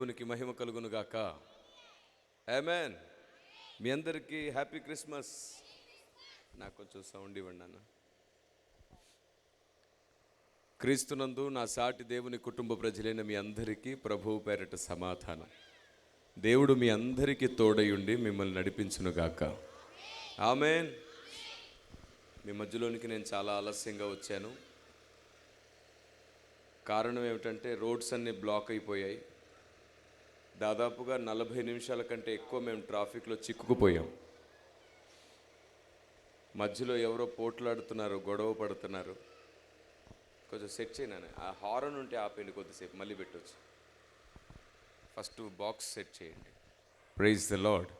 దేవునికి మహిమ కలుగును గాక. ఆమేన్. మీ అందరికీ హ్యాపీ క్రిస్మస్. నాకు కొంచెం సౌండ్ ఇవ్వండి అన్న. క్రీస్తునందు నా సాటి దేవుని కుటుంబ ప్రజలైన మీ అందరికీ ప్రభువు పేరట సమాధానం. దేవుడు మీ అందరికీ తోడయుండి మిమ్మల్ని నడిపించును గాక. ఆమేన్. మీ మధ్యలోనికి నేను చాలా ఆలస్యంగా వచ్చాను. కారణం ఏమిటంటే రోడ్స్ అన్నీ బ్లాక్ అయిపోయాయి. దాదాపుగా 40 నిమిషాల కంటే ఎక్కువ మేము ట్రాఫిక్లో చిక్కుకుపోయాం. మధ్యలో ఎవరో పోట్లాడుతున్నారు, గొడవ పడుతున్నారు. కొంచెం సెట్ చేయను. ఆ హారన్ ఉంటే ఆపేయండి, కొద్దిసేపు మళ్ళీ పెట్టవచ్చు. ఫస్ట్ బాక్స్ సెట్ చేయండి. Praise the Lord.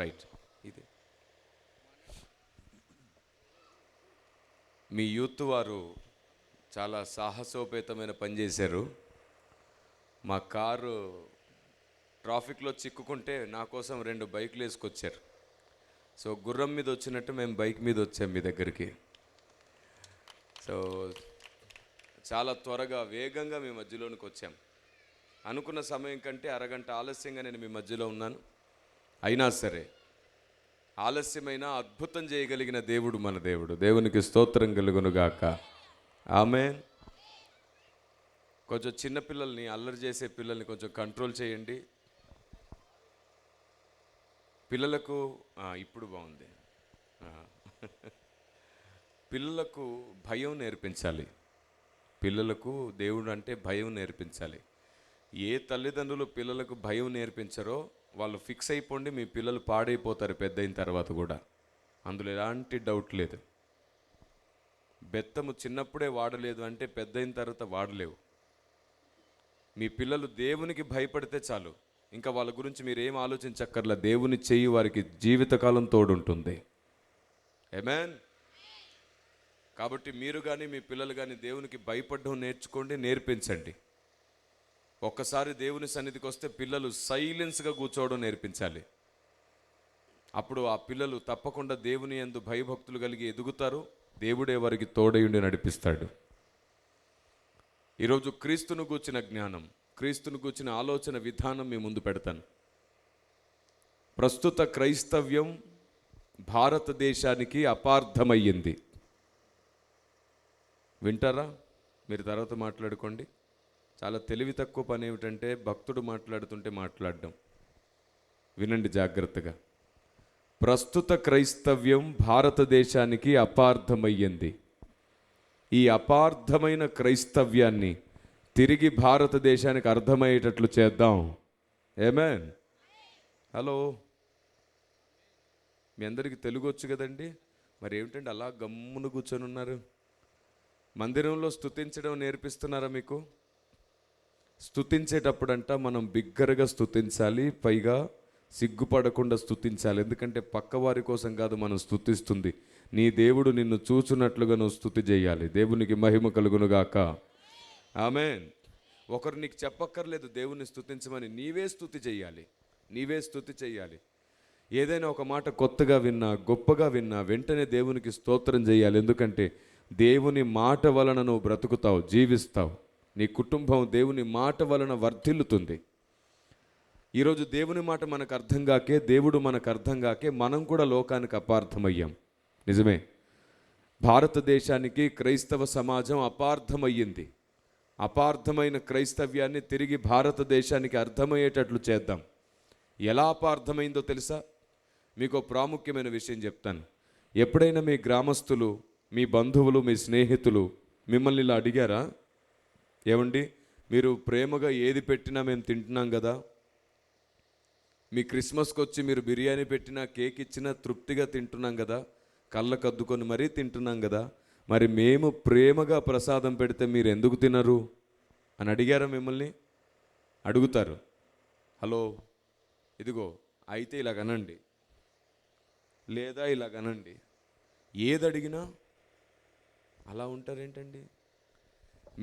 రైట్, ఇది మీ యూత్ వారు చాలా సాహసోపేతమైన పని చేశారు. మా కారు ట్రాఫిక్లో చిక్కుకుంటే నా కోసం 2 బైకులు వేసుకొచ్చారు. సో గుర్రం మీద వచ్చినట్టు మేము బైక్ మీద వచ్చాం మీ దగ్గరికి. సో చాలా త్వరగా వేగంగా మీ మధ్యలోనికి వచ్చాం. అనుకున్న సమయం కంటే అరగంట ఆలస్యంగా నేను మీ మధ్యలో ఉన్నాను. అయినా సరే ఆలస్యమైన అద్భుతం చేయగలిగిన దేవుడు మన దేవుడు. దేవునికి స్తోత్రం కలుగునుగాక. ఆమేన్. కొంచెం చిన్నపిల్లల్ని, అల్లరి చేసే పిల్లల్ని కొంచెం కంట్రోల్ చేయండి. పిల్లలకు ఇప్పుడు బాగుంది. పిల్లలకు భయం నేర్పించాలి. పిల్లలకు దేవుడు అంటే భయం నేర్పించాలి. ఏ తల్లిదండ్రులు పిల్లలకు భయం నేర్పించారో వాళ్ళు ఫిక్స్ అయిపోండి, మీ పిల్లలు పాడైపోతారు పెద్ద అయిన తర్వాత కూడా. అందులో ఎలాంటి డౌట్ లేదు. బెత్తము చిన్నప్పుడే వాడలేదు అంటే పెద్ద అయిన తర్వాత వాడలేవు. మీ పిల్లలు దేవునికి భయపడితే చాలు, ఇంకా వాళ్ళ గురించి మీరు ఏం ఆలోచించక్కర్లా. దేవుని చెయ్యి వారికి జీవితకాలం తోడుంటుంది. ఆమేన్. కాబట్టి మీరు కానీ మీ పిల్లలు కానీ దేవునికి భయపడడం నేర్చుకోండి, నేర్పించండి. ఒక్కసారి దేవుని సన్నిధికి వస్తే పిల్లలు సైలెన్స్గా కూర్చోవడం నేర్పించాలి. అప్పుడు ఆ పిల్లలు తప్పకుండా దేవుని యందు భయభక్తులు కలిగి ఎదుగుతారు. దేవుడే వారికి తోడయుండి నడిపిస్తాడు. ఈరోజు క్రీస్తును గూర్చిన జ్ఞానం, క్రీస్తును గూర్చిన ఆలోచన విధానం మీ ముందు పెడతాను. ప్రస్తుత క్రైస్తవ్యం భారతదేశానికి అపార్థమయ్యింది. వింటారా? మీరు తర్వాత మాట్లాడుకోండి. చాలా తెలివి తక్కువ పని ఏమిటంటే భక్తుడు మాట్లాడుతుంటే మాట్లాడడం. వినండి జాగ్రత్తగా. ప్రస్తుత క్రైస్తవ్యం భారతదేశానికి అపార్థమయ్యింది. ఈ అపార్థమైన క్రైస్తవ్యాన్ని తిరిగి భారతదేశానికి అర్థమయ్యేటట్లు చేద్దాం. ఆమేన్. హలో, మీ అందరికీ తెలుగు వచ్చు కదండి. మరి ఏమిటండి అలా గమ్మున కూర్చొని ఉన్నారు? మందిరంలో స్తుతించడం నేర్పిస్తున్నారా మీకు? స్తుతించేటప్పుడంట మనం బిగ్గరగా స్తుతించాలి, పైగా సిగ్గుపడకుండా స్తుతించాలి. ఎందుకంటే పక్కవారి కోసం కాదు మనం స్తుతిస్తుంది, నీ దేవుడు నిన్ను చూచున్నట్లుగా నువ్వు స్తుతి చేయాలి. దేవునికి మహిమ కలుగునుగాక. ఆమేన్. ఒకరు నీకు చెప్పక్కర్లేదు దేవుని స్తుతించమని, నీవే స్తుతి చేయాలి. నీవే స్తుతి చేయాలి. ఏదైనా ఒక మాట కొత్తగా విన్నా, గొప్పగా విన్నా వెంటనే దేవునికి స్తోత్రం చేయాలి. ఎందుకంటే దేవుని మాట వలన నువ్వు బ్రతుకుతావు, జీవిస్తావు. నీ కుటుంబం దేవుని మాట వలన వర్ధిల్లుతుంది. ఈరోజు దేవుని మాట మనకు అర్థం కాకే, దేవుడు మనకు అర్థం కాకే మనం కూడా లోకానికి అపార్థమయ్యాం. నిజమే. భారతదేశానికి క్రైస్తవ సమాజం అపార్థమయ్యింది. అపార్థమైన క్రైస్తవ్యాన్ని తిరిగి భారతదేశానికి అర్థమయ్యేటట్లు చేద్దాం. ఎలా అపార్థమైందో తెలుసా? మీకు ప్రాముఖ్యమైన విషయం చెప్తాను. ఎప్పుడైనా మీ గ్రామస్తులు, మీ బంధువులు, మీ స్నేహితులు మిమ్మల్ని ఇలా అడిగారా? ఏమండి, మీరు ప్రేమగా ఏది పెట్టినా మేము తింటున్నాం కదా, మీ క్రిస్మస్కి వచ్చి మీరు బిర్యానీ పెట్టినా, కేక్ ఇచ్చినా తృప్తిగా తింటున్నాం కదా, కళ్ళకద్దుకొని మరీ తింటున్నాం కదా, మరి మేము ప్రేమగా ప్రసాదం పెడితే మీరు ఎందుకు తినరు అని అడిగారా మిమ్మల్ని? అడుగుతారు. హలో, ఇదిగో అయితే ఇలాగనండి, లేదా ఇలాగనండి. ఏది అడిగినా అలా ఉంటారేంటండి?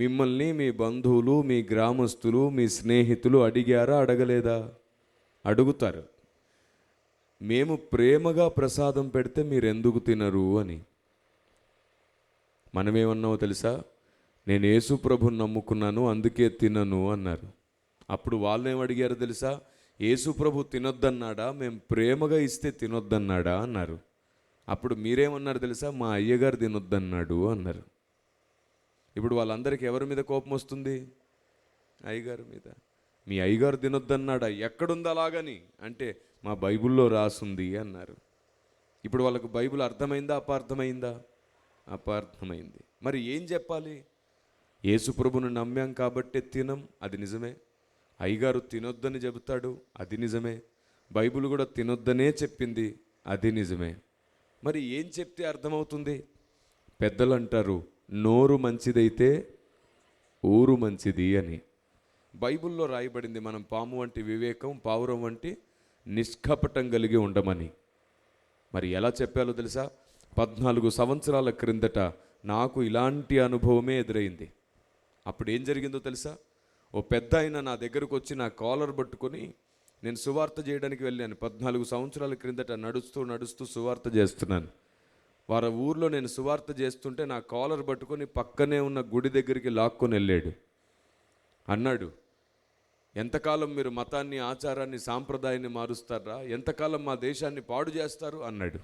మిమ్మల్ని మీ బంధువులు, మీ గ్రామస్తులు, మీ స్నేహితులు అడిగారా, అడగలేదా? అడుగుతారు. మేము ప్రేమగా ప్రసాదం పెడితే మీరు ఎందుకు తినరు అని. మనమేమన్నావో తెలుసా? నేను యేసు ప్రభుని నమ్ముకున్నాను అందుకే తినను అన్నారు. అప్పుడు వాళ్ళు ఏమడిగారు తెలుసా? యేసు ప్రభు తినొద్దన్నాడా, మేము ప్రేమగా ఇస్తే తినొద్దన్నాడా అన్నారు. అప్పుడు మీరేమన్నారు తెలుసా? మా అయ్యగారు తినొద్దన్నాడు అన్నారు. ఇప్పుడు వాళ్ళందరికీ ఎవరి మీద కోపం వస్తుంది? అయ్యగారి మీద. మీ అయ్యగారు తినొద్దన్నాడా? ఎక్కడుంది అలాగని అంటే మా బైబిల్లో రాసుంది అన్నారు. ఇప్పుడు వాళ్ళకు బైబిల్ అర్థమైందా అపార్థమైందా? అపార్థమైంది. మరి ఏం చెప్పాలి? యేసు ప్రభువును నమ్మాం కాబట్టే తినం, అది నిజమే. అయ్యగారు తినొద్దని చెబుతాడు, అది నిజమే. బైబిల్ కూడా తినొద్దనే చెప్పింది, అది నిజమే. మరి ఏం చెప్తే అర్థమవుతుంది? పెద్దలు అంటారు, నోరు మంచిదైతే ఊరు మంచిది అని. బైబిల్లో రాయబడింది మనం పాము వంటి వివేకం, పావురం వంటి నిష్కపటం కలిగి ఉండమని. మరి ఎలా చెప్పాలో తెలుసా? 14 సంవత్సరాల క్రిందట నాకు ఇలాంటి అనుభవమే ఎదురైంది. అప్పుడు ఏం జరిగిందో తెలుసా? ఓ పెద్ద ఆయన నా దగ్గరకు వచ్చి నా కాలర్ పట్టుకొని, నేను సువార్త చేయడానికి వెళ్ళాను. 14 సంవత్సరాల క్రిందట నడుస్తూ నడుస్తూ సువార్త చేస్తున్నాను. వారి ఊర్లో నేను సువార్త చేస్తుంటే నా కాలర్ పట్టుకొని పక్కనే ఉన్న గుడి దగ్గరికి లాక్కొని వెళ్ళాడు. అన్నాడు, ఎంతకాలం మీరు మతాన్ని, ఆచారాన్ని, సాంప్రదాయాన్ని మారుస్తారా? ఎంతకాలం మా దేశాన్ని పాడు చేస్తారు అన్నాడు.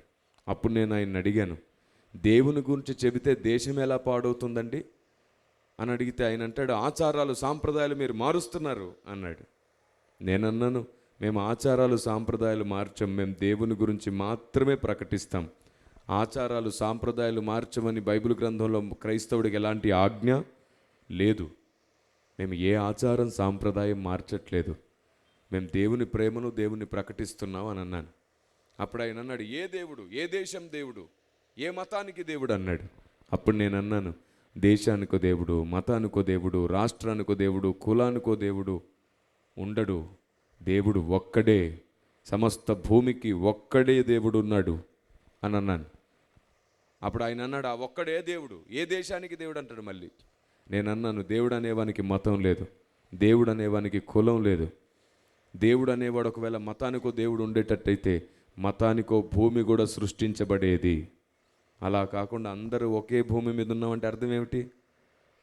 అప్పుడు నేను ఆయన అడిగాను, దేవుని గురించి చెబితే దేశం ఎలా పాడవుతుందండి అని అడిగితే ఆయన అంటాడు, ఆచారాలు, సాంప్రదాయాలు మీరు మారుస్తున్నారు అన్నాడు. నేనన్నాను, మేము ఆచారాలు, సాంప్రదాయాలు మార్చం, మేము దేవుని గురించి మాత్రమే ప్రకటిస్తాం. ఆచారాలు, సాంప్రదాయాలు మార్చమని బైబిల్ గ్రంథంలో క్రైస్తవుడికి ఎలాంటి ఆజ్ఞ లేదు. మేము ఏ ఆచారం, సాంప్రదాయం మార్చట్లేదు. మేము దేవుని ప్రేమను, దేవుని ప్రకటిస్తున్నాం అని అన్నాను. అప్పుడు ఆయన అన్నాడు, ఏ దేవుడు, ఏ దేశం దేవుడు, ఏ మతానికి దేవుడు అన్నాడు. అప్పుడు నేను అన్నాను, దేశానికో దేవుడు, మతానికో దేవుడు, రాష్ట్రానికో దేవుడు, కులానికో దేవుడు ఉండడు. దేవుడు ఒక్కడే, సమస్త భూమికి ఒక్కడే దేవుడు ఉన్నాడు అని అన్నాను. అప్పుడు ఆయన అన్నాడు, ఆ ఒక్కడే దేవుడు ఏ దేశానికి దేవుడు అంటాడు మళ్ళీ. నేను అన్నాను, దేవుడు అనేవానికి మతం లేదు, దేవుడు అనేవానికి కులం లేదు. దేవుడు అనేవాడు ఒకవేళ మతానికో దేవుడు ఉండేటట్టయితే మతానికో భూమి కూడా సృష్టించబడేది. అలా కాకుండా అందరూ ఒకే భూమి మీద ఉన్నామంటే అర్థం ఏమిటి?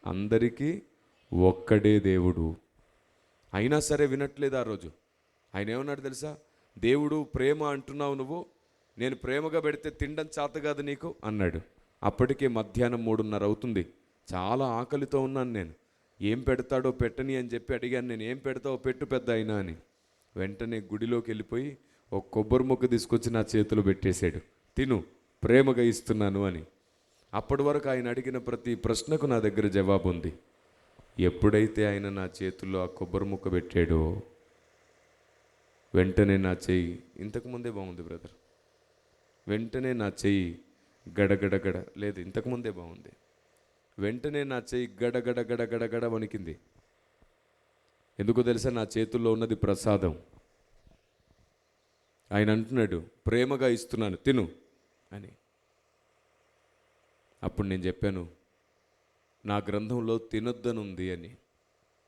అందరికీ ఒక్కడే దేవుడు. అయినా సరే వినట్లేదు. ఆ రోజు ఆయన ఏమన్నాడు తెలుసా? దేవుడు ప్రేమ అంటున్నావు నువ్వు, నేను ప్రేమగా పెడితే తినడం చేత కాదు నీకు అన్నాడు. అప్పటికే మధ్యాహ్నం 3:30 అవుతుంది. చాలా ఆకలితో ఉన్నాను నేను. ఏం పెడతాడో పెట్టని అని చెప్పి అడిగాను. నేను ఏం పెడతావో పెట్టు పెద్ద అయినా అని. వెంటనే గుడిలోకి వెళ్ళిపోయి ఒక కొబ్బరి ముక్క తీసుకొచ్చి నా చేతిలో పెట్టేశాడు. తిను, ప్రేమగా ఇస్తున్నాను అని. అప్పటి వరకు ఆయన అడిగిన ప్రతి ప్రశ్నకు నా దగ్గర జవాబు ఉంది. ఎప్పుడైతే ఆయన నా చేతుల్లో ఆ కొబ్బరి ముక్క పెట్టాడో వెంటనే నా చెయ్యి, ఇంతకుముందే బాగుంది బ్రదర్, వెంటనే నా చెయ్యి గడగడగడ, లేదు ఇంతకుముందే బాగుంది, వెంటనే నా చెయ్యి గడగడ వణికింది. ఎందుకో తెలుసా? నా చేతుల్లో ఉన్నది ప్రసాదం. ఆయన అంటున్నాడు, ప్రేమగా ఇస్తున్నాను తిను అని. అప్పుడు నేను చెప్పాను, నా గ్రంథంలో తినొద్దనుంది అని.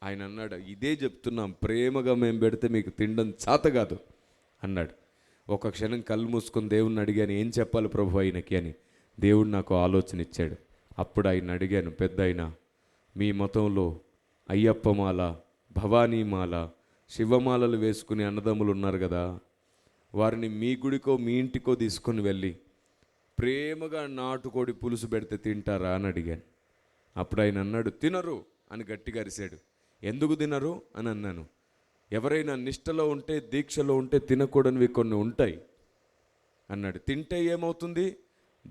ఆయన అన్నాడు, ఇదే చెప్తున్నాం, ప్రేమగా మేము పెడితే మీకు తినడం చేత కాదు అన్నాడు. ఒక క్షణం కళ్ళు మూసుకొని దేవుణ్ణి అడిగాను, ఏం చెప్పాలి ప్రభు ఆయనకి అని. దేవుడు నాకు ఆలోచన ఇచ్చాడు. అప్పుడు ఆయన అడిగాను, పెద్ద అయినా మీ మతంలో అయ్యప్పమాల, భవానీమాల, శివమాలలు వేసుకునే అన్నదమ్ములు ఉన్నారు కదా, వారిని మీ గుడికో మీ ఇంటికో తీసుకొని వెళ్ళి ప్రేమగా నాటుకోడి పులుసు పెడితే తింటారా అని అడిగాను. అప్పుడు ఆయన అన్నాడు, తినరు అని గట్టిగా అరిశాడు. ఎందుకు తినరు అని అన్నాను. ఎవరైనా నిష్టలో ఉంటే, దీక్షలో ఉంటే తినకూడనివి కొన్ని ఉంటాయి అన్నాడు. తింటే ఏమవుతుంది?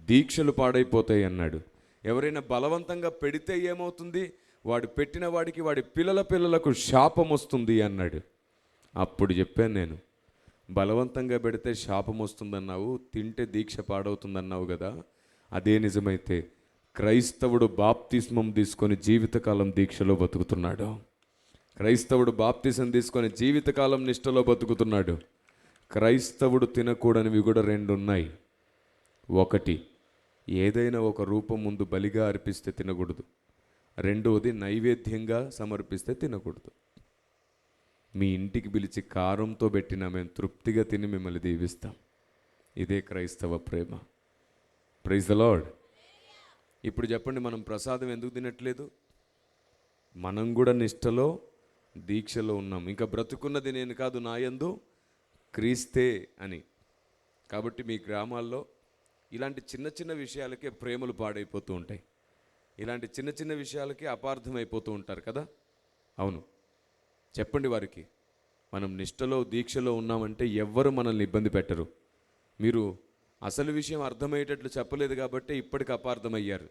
దీక్షలు పాడైపోతాయి అన్నాడు. ఎవరైనా బలవంతంగా పెడితే ఏమవుతుంది? వాడు పెట్టిన వాడికి, వాడి పిల్లలకు శాపం వస్తుంది అన్నాడు. అప్పుడు చెప్పాను నేను, బలవంతంగా పెడితే శాపం వస్తుందన్నావు, తింటే దీక్ష పాడవుతుందన్నావు కదా, అదే నిజమైతే క్రైస్తవుడు బాప్తిస్మం తీసుకొని జీవితకాలం దీక్షలో బతుకుతున్నాడు. క్రైస్తవుడు బాప్తిసం తీసుకొని జీవితకాలం నిష్టలో బతుకుతున్నాడు. క్రైస్తవుడు తినకూడనివి కూడా 2 ఉన్నాయి. ఒకటి, ఏదైనా ఒక రూపం ముందు బలిగా అర్పిస్తే తినకూడదు. రెండవది, నైవేద్యంగా సమర్పిస్తే తినకూడదు. మీ ఇంటికి పిలిచి కారంతో పెట్టినా మేము తృప్తిగా తిని మిమ్మల్ని దీవిస్తాం. ఇదే క్రైస్తవ ప్రేమ. Praise the lord. ఇప్పుడు చెప్పండి, మనం ప్రసాదం ఎందుకు తినట్లేదు? మనం కూడా నిష్టలో దీక్షలో ఉన్నాం. ఇంకా బ్రతుకున్నది నేను కాదు, నా యందు క్రీస్తే అని. కాబట్టి మీ గ్రామాల్లో ఇలాంటి చిన్న చిన్న విషయాలకే ప్రేమలు పాడైపోతూ ఉంటాయి. ఇలాంటి చిన్న చిన్న విషయాలకే అపార్థమైపోతూ ఉంటారు కదా. అవును, చెప్పండి వారికి. మనం నిష్టలో దీక్షలో ఉన్నామంటే ఎవ్వరు మనల్ని ఇబ్బంది పెట్టరు. మీరు అసలు విషయం అర్థమయ్యేటట్లు చెప్పలేదు కాబట్టి ఇప్పటికి అపార్థమయ్యారు.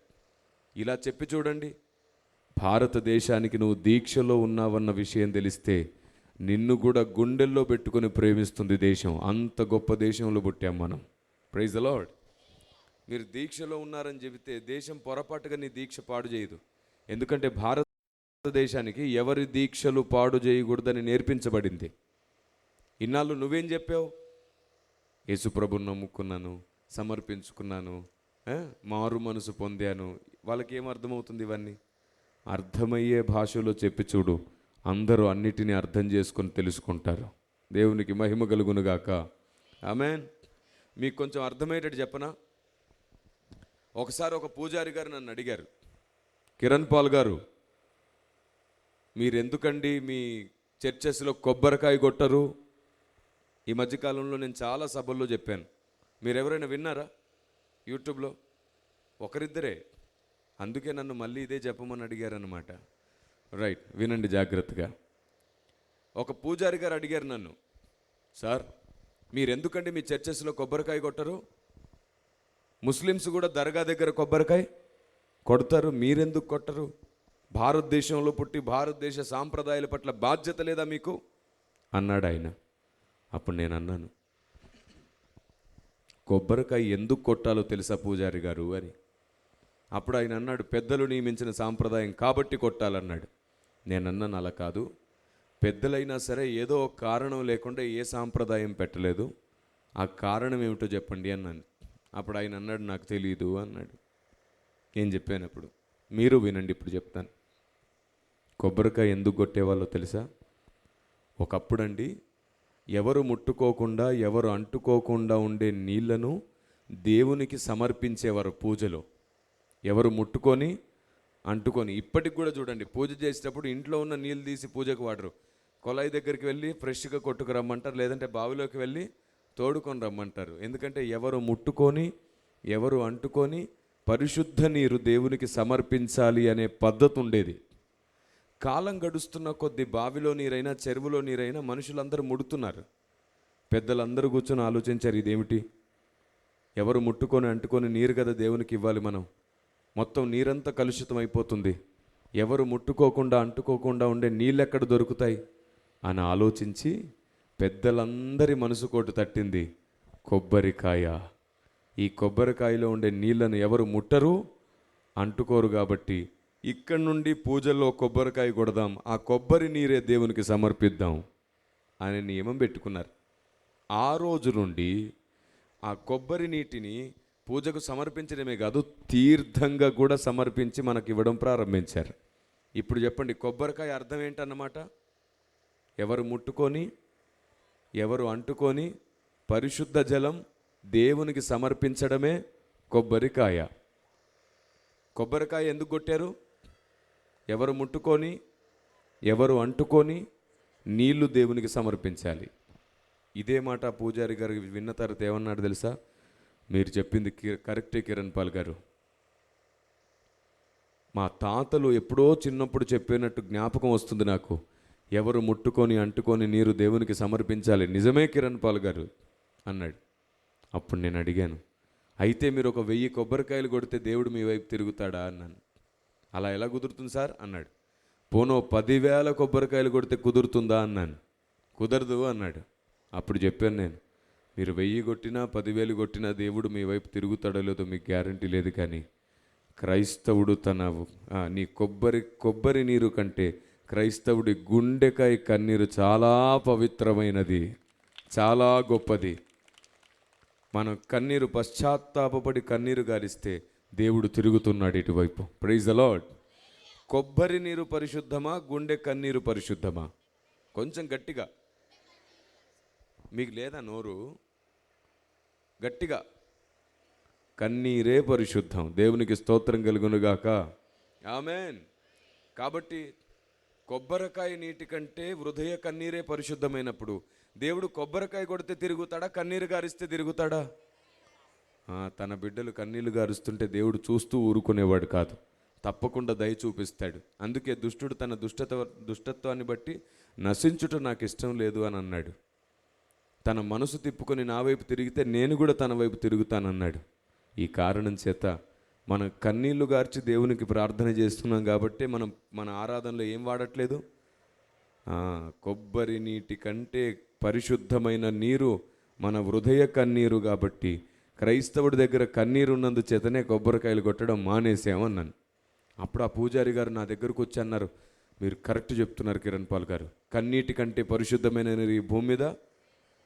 ఇలా చెప్పి చూడండి, భారతదేశానికి నువ్వు దీక్షలో ఉన్నావన్న విషయం తెలిస్తే నిన్ను కూడా గుండెల్లో పెట్టుకొని ప్రేమిస్తుంది దేశం. అంత గొప్ప దేశంలో పుట్టాం మనం. Praise the Lord. మీరు దీక్షలో ఉన్నారని చెబితే దేశం పొరపాటుగా నీ దీక్ష పాడు చేయదు. ఎందుకంటే భారతదేశానికి ఎవరి దీక్షలు పాడు చేయకూడదని నేర్పించబడింది. ఇన్నాళ్ళు నువ్వేం చెప్పావు? యేసుప్రభుని నమ్ముకున్నాను, సమర్పించుకున్నాను, మారు మనసు పొందాను. వాళ్ళకి ఏం అర్థమవుతుంది? ఇవన్నీ అర్థమయ్యే భాషలో చెప్పి చూడు, అందరూ అన్నిటినీ అర్థం చేసుకొని తెలుసుకుంటారు. దేవునికి మహిమ కలుగునుగాక. ఆమేన్. మీకు కొంచెం అర్థమయ్యేటట్టు చెప్పనా? ఒకసారి ఒక పూజారి గారు నన్ను అడిగారు, కిరణ్ పాల్ గారు, మీరెందుకండి మీ చర్చెస్లో కొబ్బరికాయ కొట్టరు? ఈ మధ్యకాలంలో నేను చాలా సభల్లో చెప్పాను. మీరు ఎవరైనా విన్నారా? యూట్యూబ్లో ఒకరిద్దరే. అందుకే నన్ను మళ్ళీ ఇదే చెప్పమని అడిగారనమాట. రైట్, వినండి జాగ్రత్తగా. ఒక పూజారి గారు అడిగారు నన్ను, సార్ మీరెందుకండి మీ చర్చెస్లో కొబ్బరికాయ కొట్టరు? ముస్లిమ్స్ కూడా దర్గా దగ్గర కొబ్బరికాయ కొడతారు, మీరెందుకు కొట్టరు? భారతదేశంలో పుట్టి భారతదేశ సాంప్రదాయాల పట్ల బాధ్యత లేదా మీకు అన్నాడు ఆయన. అప్పుడు నేను అన్నాను, కొబ్బరికాయ ఎందుకు కొట్టాలో తెలుసా పూజారి గారు అని. అప్పుడు ఆయన అన్నాడు, పెద్దలు నియమించిన సాంప్రదాయం కాబట్టి కొట్టాలన్నాడు. నేను అన్నాను, అలా కాదు, పెద్దలైనా సరే ఏదో ఒక కారణం లేకుండా ఏ సాంప్రదాయం పెట్టలేదు, ఆ కారణం ఏమిటో చెప్పండి అన్నాను. అప్పుడు ఆయన అన్నాడు, నాకు తెలియదు అన్నాడు. ఏం చెప్పాను అప్పుడు? మీరు వినండి, ఇప్పుడు చెప్తాను. కొబ్బరికాయ ఎందుకు కొట్టేవాళ్ళో తెలుసా? ఒకప్పుడండి ఎవరు ముట్టుకోకుండా ఎవరు అంటుకోకుండా ఉండే నీళ్లను దేవునికి సమర్పించేవారు పూజలో. ఎవరు ముట్టుకొని అంటుకొని, ఇప్పటికి కూడా చూడండి, పూజ చేసేటప్పుడు ఇంట్లో ఉన్న నీళ్ళు తీసి పూజకు వాడరు. కొలాయి దగ్గరికి వెళ్ళి ఫ్రెష్గా కొట్టుకు రమ్మంటారు, లేదంటే బావిలోకి వెళ్ళి తోడుకొని రమ్మంటారు. ఎందుకంటే ఎవరు ముట్టుకొని ఎవరు అంటుకొని పరిశుద్ధ నీరు దేవునికి సమర్పించాలి అనే పద్ధతి ఉండేది. కాలం గడుస్తున్న కొద్ది బావిలో నీరైనా చెరువులో నీరైనా మనుషులందరూ ముడుతున్నారు. పెద్దలందరూ కూర్చొని ఆలోచించారు, ఇదేమిటి, ఎవరు ముట్టుకొని అంటుకొని నీరు కదా దేవునికి ఇవ్వాలి మనం, మొత్తం నీరంతా కలుషితం అయిపోతుంది, ఎవరు ముట్టుకోకుండా అంటుకోకుండా ఉండే నీళ్ళు ఎక్కడ దొరుకుతాయి అని ఆలోచించి పెద్దలందరి మనసు కోటు తట్టింది కొబ్బరికాయ. ఈ కొబ్బరికాయలో ఉండే నీళ్లను ఎవరు ముట్టరు, అంటుకోరు, కాబట్టి ఇక్కడి నుండి పూజల్లో కొబ్బరికాయ కొడదాం, ఆ కొబ్బరి నీరే దేవునికి సమర్పిద్దాం అనే నియమం పెట్టుకున్నారు. ఆ రోజు నుండి ఆ కొబ్బరి నీటిని పూజకు సమర్పించడమే కాదు, తీర్థంగా కూడా సమర్పించి మనకి ఇవ్వడం ప్రారంభించారు. ఇప్పుడు చెప్పండి, కొబ్బరికాయ అర్థం ఏంటన్నమాట? ఎవరు ముట్టుకొని ఎవరు అంటుకొని పరిశుద్ధ జలం దేవునికి సమర్పించడమే కొబ్బరికాయ. కొబ్బరికాయ ఎందుకు కొట్టారు? ఎవరు ముట్టుకొని ఎవరు అంటుకొని నీళ్లు దేవునికి సమర్పించాలి. ఇదే మాట పూజారి గారు విన్న తర్వాత ఏమన్నాడు తెలుసా? మీరు చెప్పింది కరెక్టే కిరణ్ పాల్ గారు, మా తాతలు ఎప్పుడో చిన్నప్పుడు చెప్పినట్టు జ్ఞాపకం వస్తుంది నాకు. ఎవరు ముట్టుకొని అంటుకొని నీరు దేవునికి సమర్పించాలి, నిజమే కిరణ్ పాల్ గారు అన్నాడు. అప్పుడు నేను అడిగాను, అయితే మీరు ఒక 1000 కొబ్బరికాయలు కొడితే దేవుడు మీ వైపు తిరుగుతాడా అన్నాను. అలా ఎలా కుదురుతుంది సార్ అన్నాడు. పోనో 10,000 కొబ్బరికాయలు కొడితే కుదురుతుందా అన్నాను. కుదరదు అన్నాడు. అప్పుడు చెప్పాను నేను, మీరు 1000 కొట్టినా 10,000 కొట్టినా దేవుడు మీ వైపు తిరుగుతాడో లేదో మీకు గ్యారంటీ లేదు, కానీ క్రైస్తవుడు నీ కొబ్బరి నీరు కంటే క్రైస్తవుడి గుండెకాయ కన్నీరు చాలా పవిత్రమైనది, చాలా గొప్పది. మనం కన్నీరు పశ్చాత్తాపపడి కన్నీరు గారిస్తే దేవుడు తిరుగుతున్నాడు ఇటువైపు. Praise the Lord. కొబ్బరి నీరు పరిశుద్ధమా, గుండె కన్నీరు పరిశుద్ధమా? కొంచెం గట్టిగా, మీకు లేదా నోరు? గట్టిగా. కన్నీరే పరిశుద్ధం. దేవునికి స్తోత్రం కలుగునుగాక. ఆమేన్. కాబట్టి కొబ్బరికాయ నీటి కంటే హృదయ కన్నీరే పరిశుద్ధమైనప్పుడు దేవుడు కొబ్బరికాయ కొడితే తిరుగుతాడా, కన్నీరు గారిస్తే తిరుగుతాడా? తన బిడ్డలు కన్నీళ్లు గారుస్తుంటే దేవుడు చూస్తూ ఊరుకునేవాడు కాదు, తప్పకుండా దయ చూపిస్తాడు. అందుకే దుష్టుడు తన దుష్టత్వాన్ని బట్టి నశించుట నాకు ఇష్టం లేదు అని అన్నాడు. తన మనసు తిప్పుకొని నా వైపు తిరిగితే నేను కూడా తన వైపు తిరుగుతానన్నాడు. ఈ కారణం చేత మనం కన్నీళ్లు గార్చి దేవునికి ప్రార్థన చేస్తున్నాం కాబట్టి మన ఆరాధనలో ఏం వాడట్లేదు? కొబ్బరి నీటి కంటే పరిశుద్ధమైన నీరు మన హృదయ కన్నీరు. కాబట్టి క్రైస్తవుడి దగ్గర కన్నీరు ఉన్నందు చేతనే కొబ్బరికాయలు కొట్టడం మానేసామన్నాను. అప్పుడు ఆ పూజారి గారు నా దగ్గరకు వచ్చి అన్నారు, మీరు కరెక్ట్ చెప్తున్నారు కిరణ్ పాల్ గారు, కన్నీటి కంటే పరిశుద్ధమైన నీరు ఈ భూమి మీద.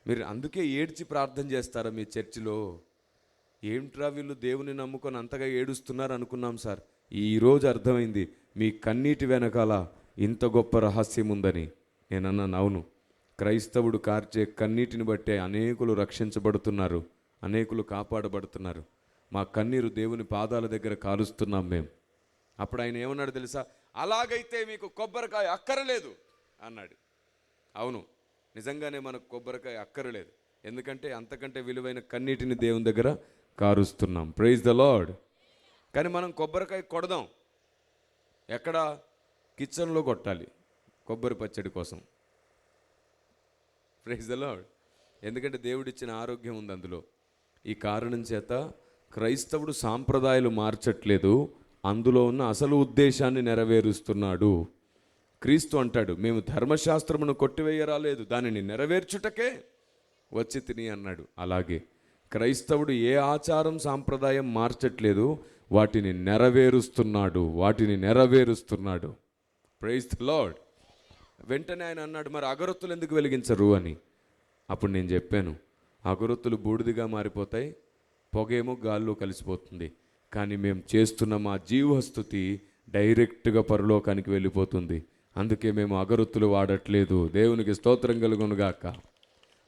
మీరు అందుకే ఏడ్చి ప్రార్థన చేస్తారా మీ చర్చిలో? ఏంట్రా వీళ్ళు దేవుని నమ్ముకొని అంతగా ఏడుస్తున్నారు అనుకున్నాం సార్. ఈరోజు అర్థమైంది మీ కన్నీటి వెనకాల ఇంత గొప్ప రహస్యం ఉందని. నేనన్నాను, అవును, క్రైస్తవుడు కార్చే కన్నీటిని బట్టే అనేకులు రక్షించబడుతున్నారు, అనేకులు కాపాడబడుతున్నారు. మా కన్నీరు దేవుని పాదాల దగ్గర కాలుస్తున్నాం మేము. అప్పుడు ఆయన ఏమన్నాడు తెలుసా? అలాగైతే మీకు కొబ్బరికాయ అక్కరలేదు అన్నాడు. అవును, నిజంగానే మనకు కొబ్బరికాయ అక్కరలేదు, ఎందుకంటే అంతకంటే విలువైన కన్నీటిని దేవుని దగ్గర కారుస్తున్నాం. Praise the lord. కానీ మనం కొబ్బరికాయ కొడదాం ఎక్కడ? కిచెన్లో కొట్టాలి కొబ్బరి పచ్చడి కోసం. Praise the Lord. ఎందుకంటే దేవుడిచ్చిన ఆరోగ్యం ఉంది అందులో. ఈ కారణం చేత క్రైస్తవుడు సాంప్రదాయాలు మార్చట్లేదు, అందులో ఉన్న అసలు ఉద్దేశాన్ని నెరవేరుస్తున్నాడు. క్రీస్తు అంటాడు, మేము ధర్మశాస్త్రమును కొట్టివేయరాలేదు, దానిని నెరవేర్చుటకే వచ్చి తిని అన్నాడు. అలాగే క్రైస్తవుడు ఏ ఆచారం సాంప్రదాయం మార్చట్లేదు, వాటిని నెరవేరుస్తున్నాడు. Praise the lord. వెంటనే ఆయన అన్నాడు, మరి అగరొత్తులు ఎందుకు వెలిగించరు అని. అప్పుడు నేను చెప్పాను, అగరొత్తులు బూడిదిగా మారిపోతాయి, పొగేమో గాల్లో కలిసిపోతుంది, కానీ మేము చేస్తున్న మా జీవస్థుతి డైరెక్ట్గా పరలోకానికి వెళ్ళిపోతుంది. అందుకే మేము అగరొత్తులు వాడట్లేదు. దేవునికి స్తోత్రం కలుగునుగాక.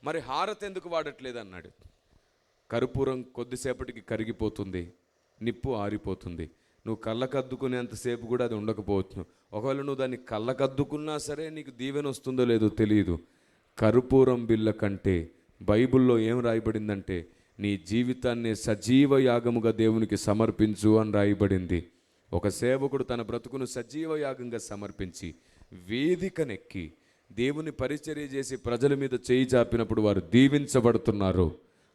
మరి హారతి ఎందుకు వాడట్లేదు అన్నాడు. కర్పూరం కొద్దిసేపటికి కరిగిపోతుంది, నిప్పు ఆరిపోతుంది. నువ్వు కళ్ళకద్దుకునేంతసేపు కూడా అది ఉండకపోవచ్చు. ఒకవేళ నువ్వు దాన్ని కళ్ళకద్దుకున్నా సరే నీకు దీవెన వస్తుందో లేదో తెలియదు. కర్పూరం బిళ్ళ కంటే బైబిల్లో ఏం రాయబడిందంటే, నీ జీవితాన్ని సజీవ యాగముగా దేవునికి సమర్పించు అని రాయబడింది. ఒక సేవకుడు తన బ్రతుకును సజీవ యాగంగా సమర్పించి వేదికనెక్కి దేవుని పరిచర్య చేసి ప్రజల మీద చేయి చాపినప్పుడు వారు దీవించబడుతున్నారు.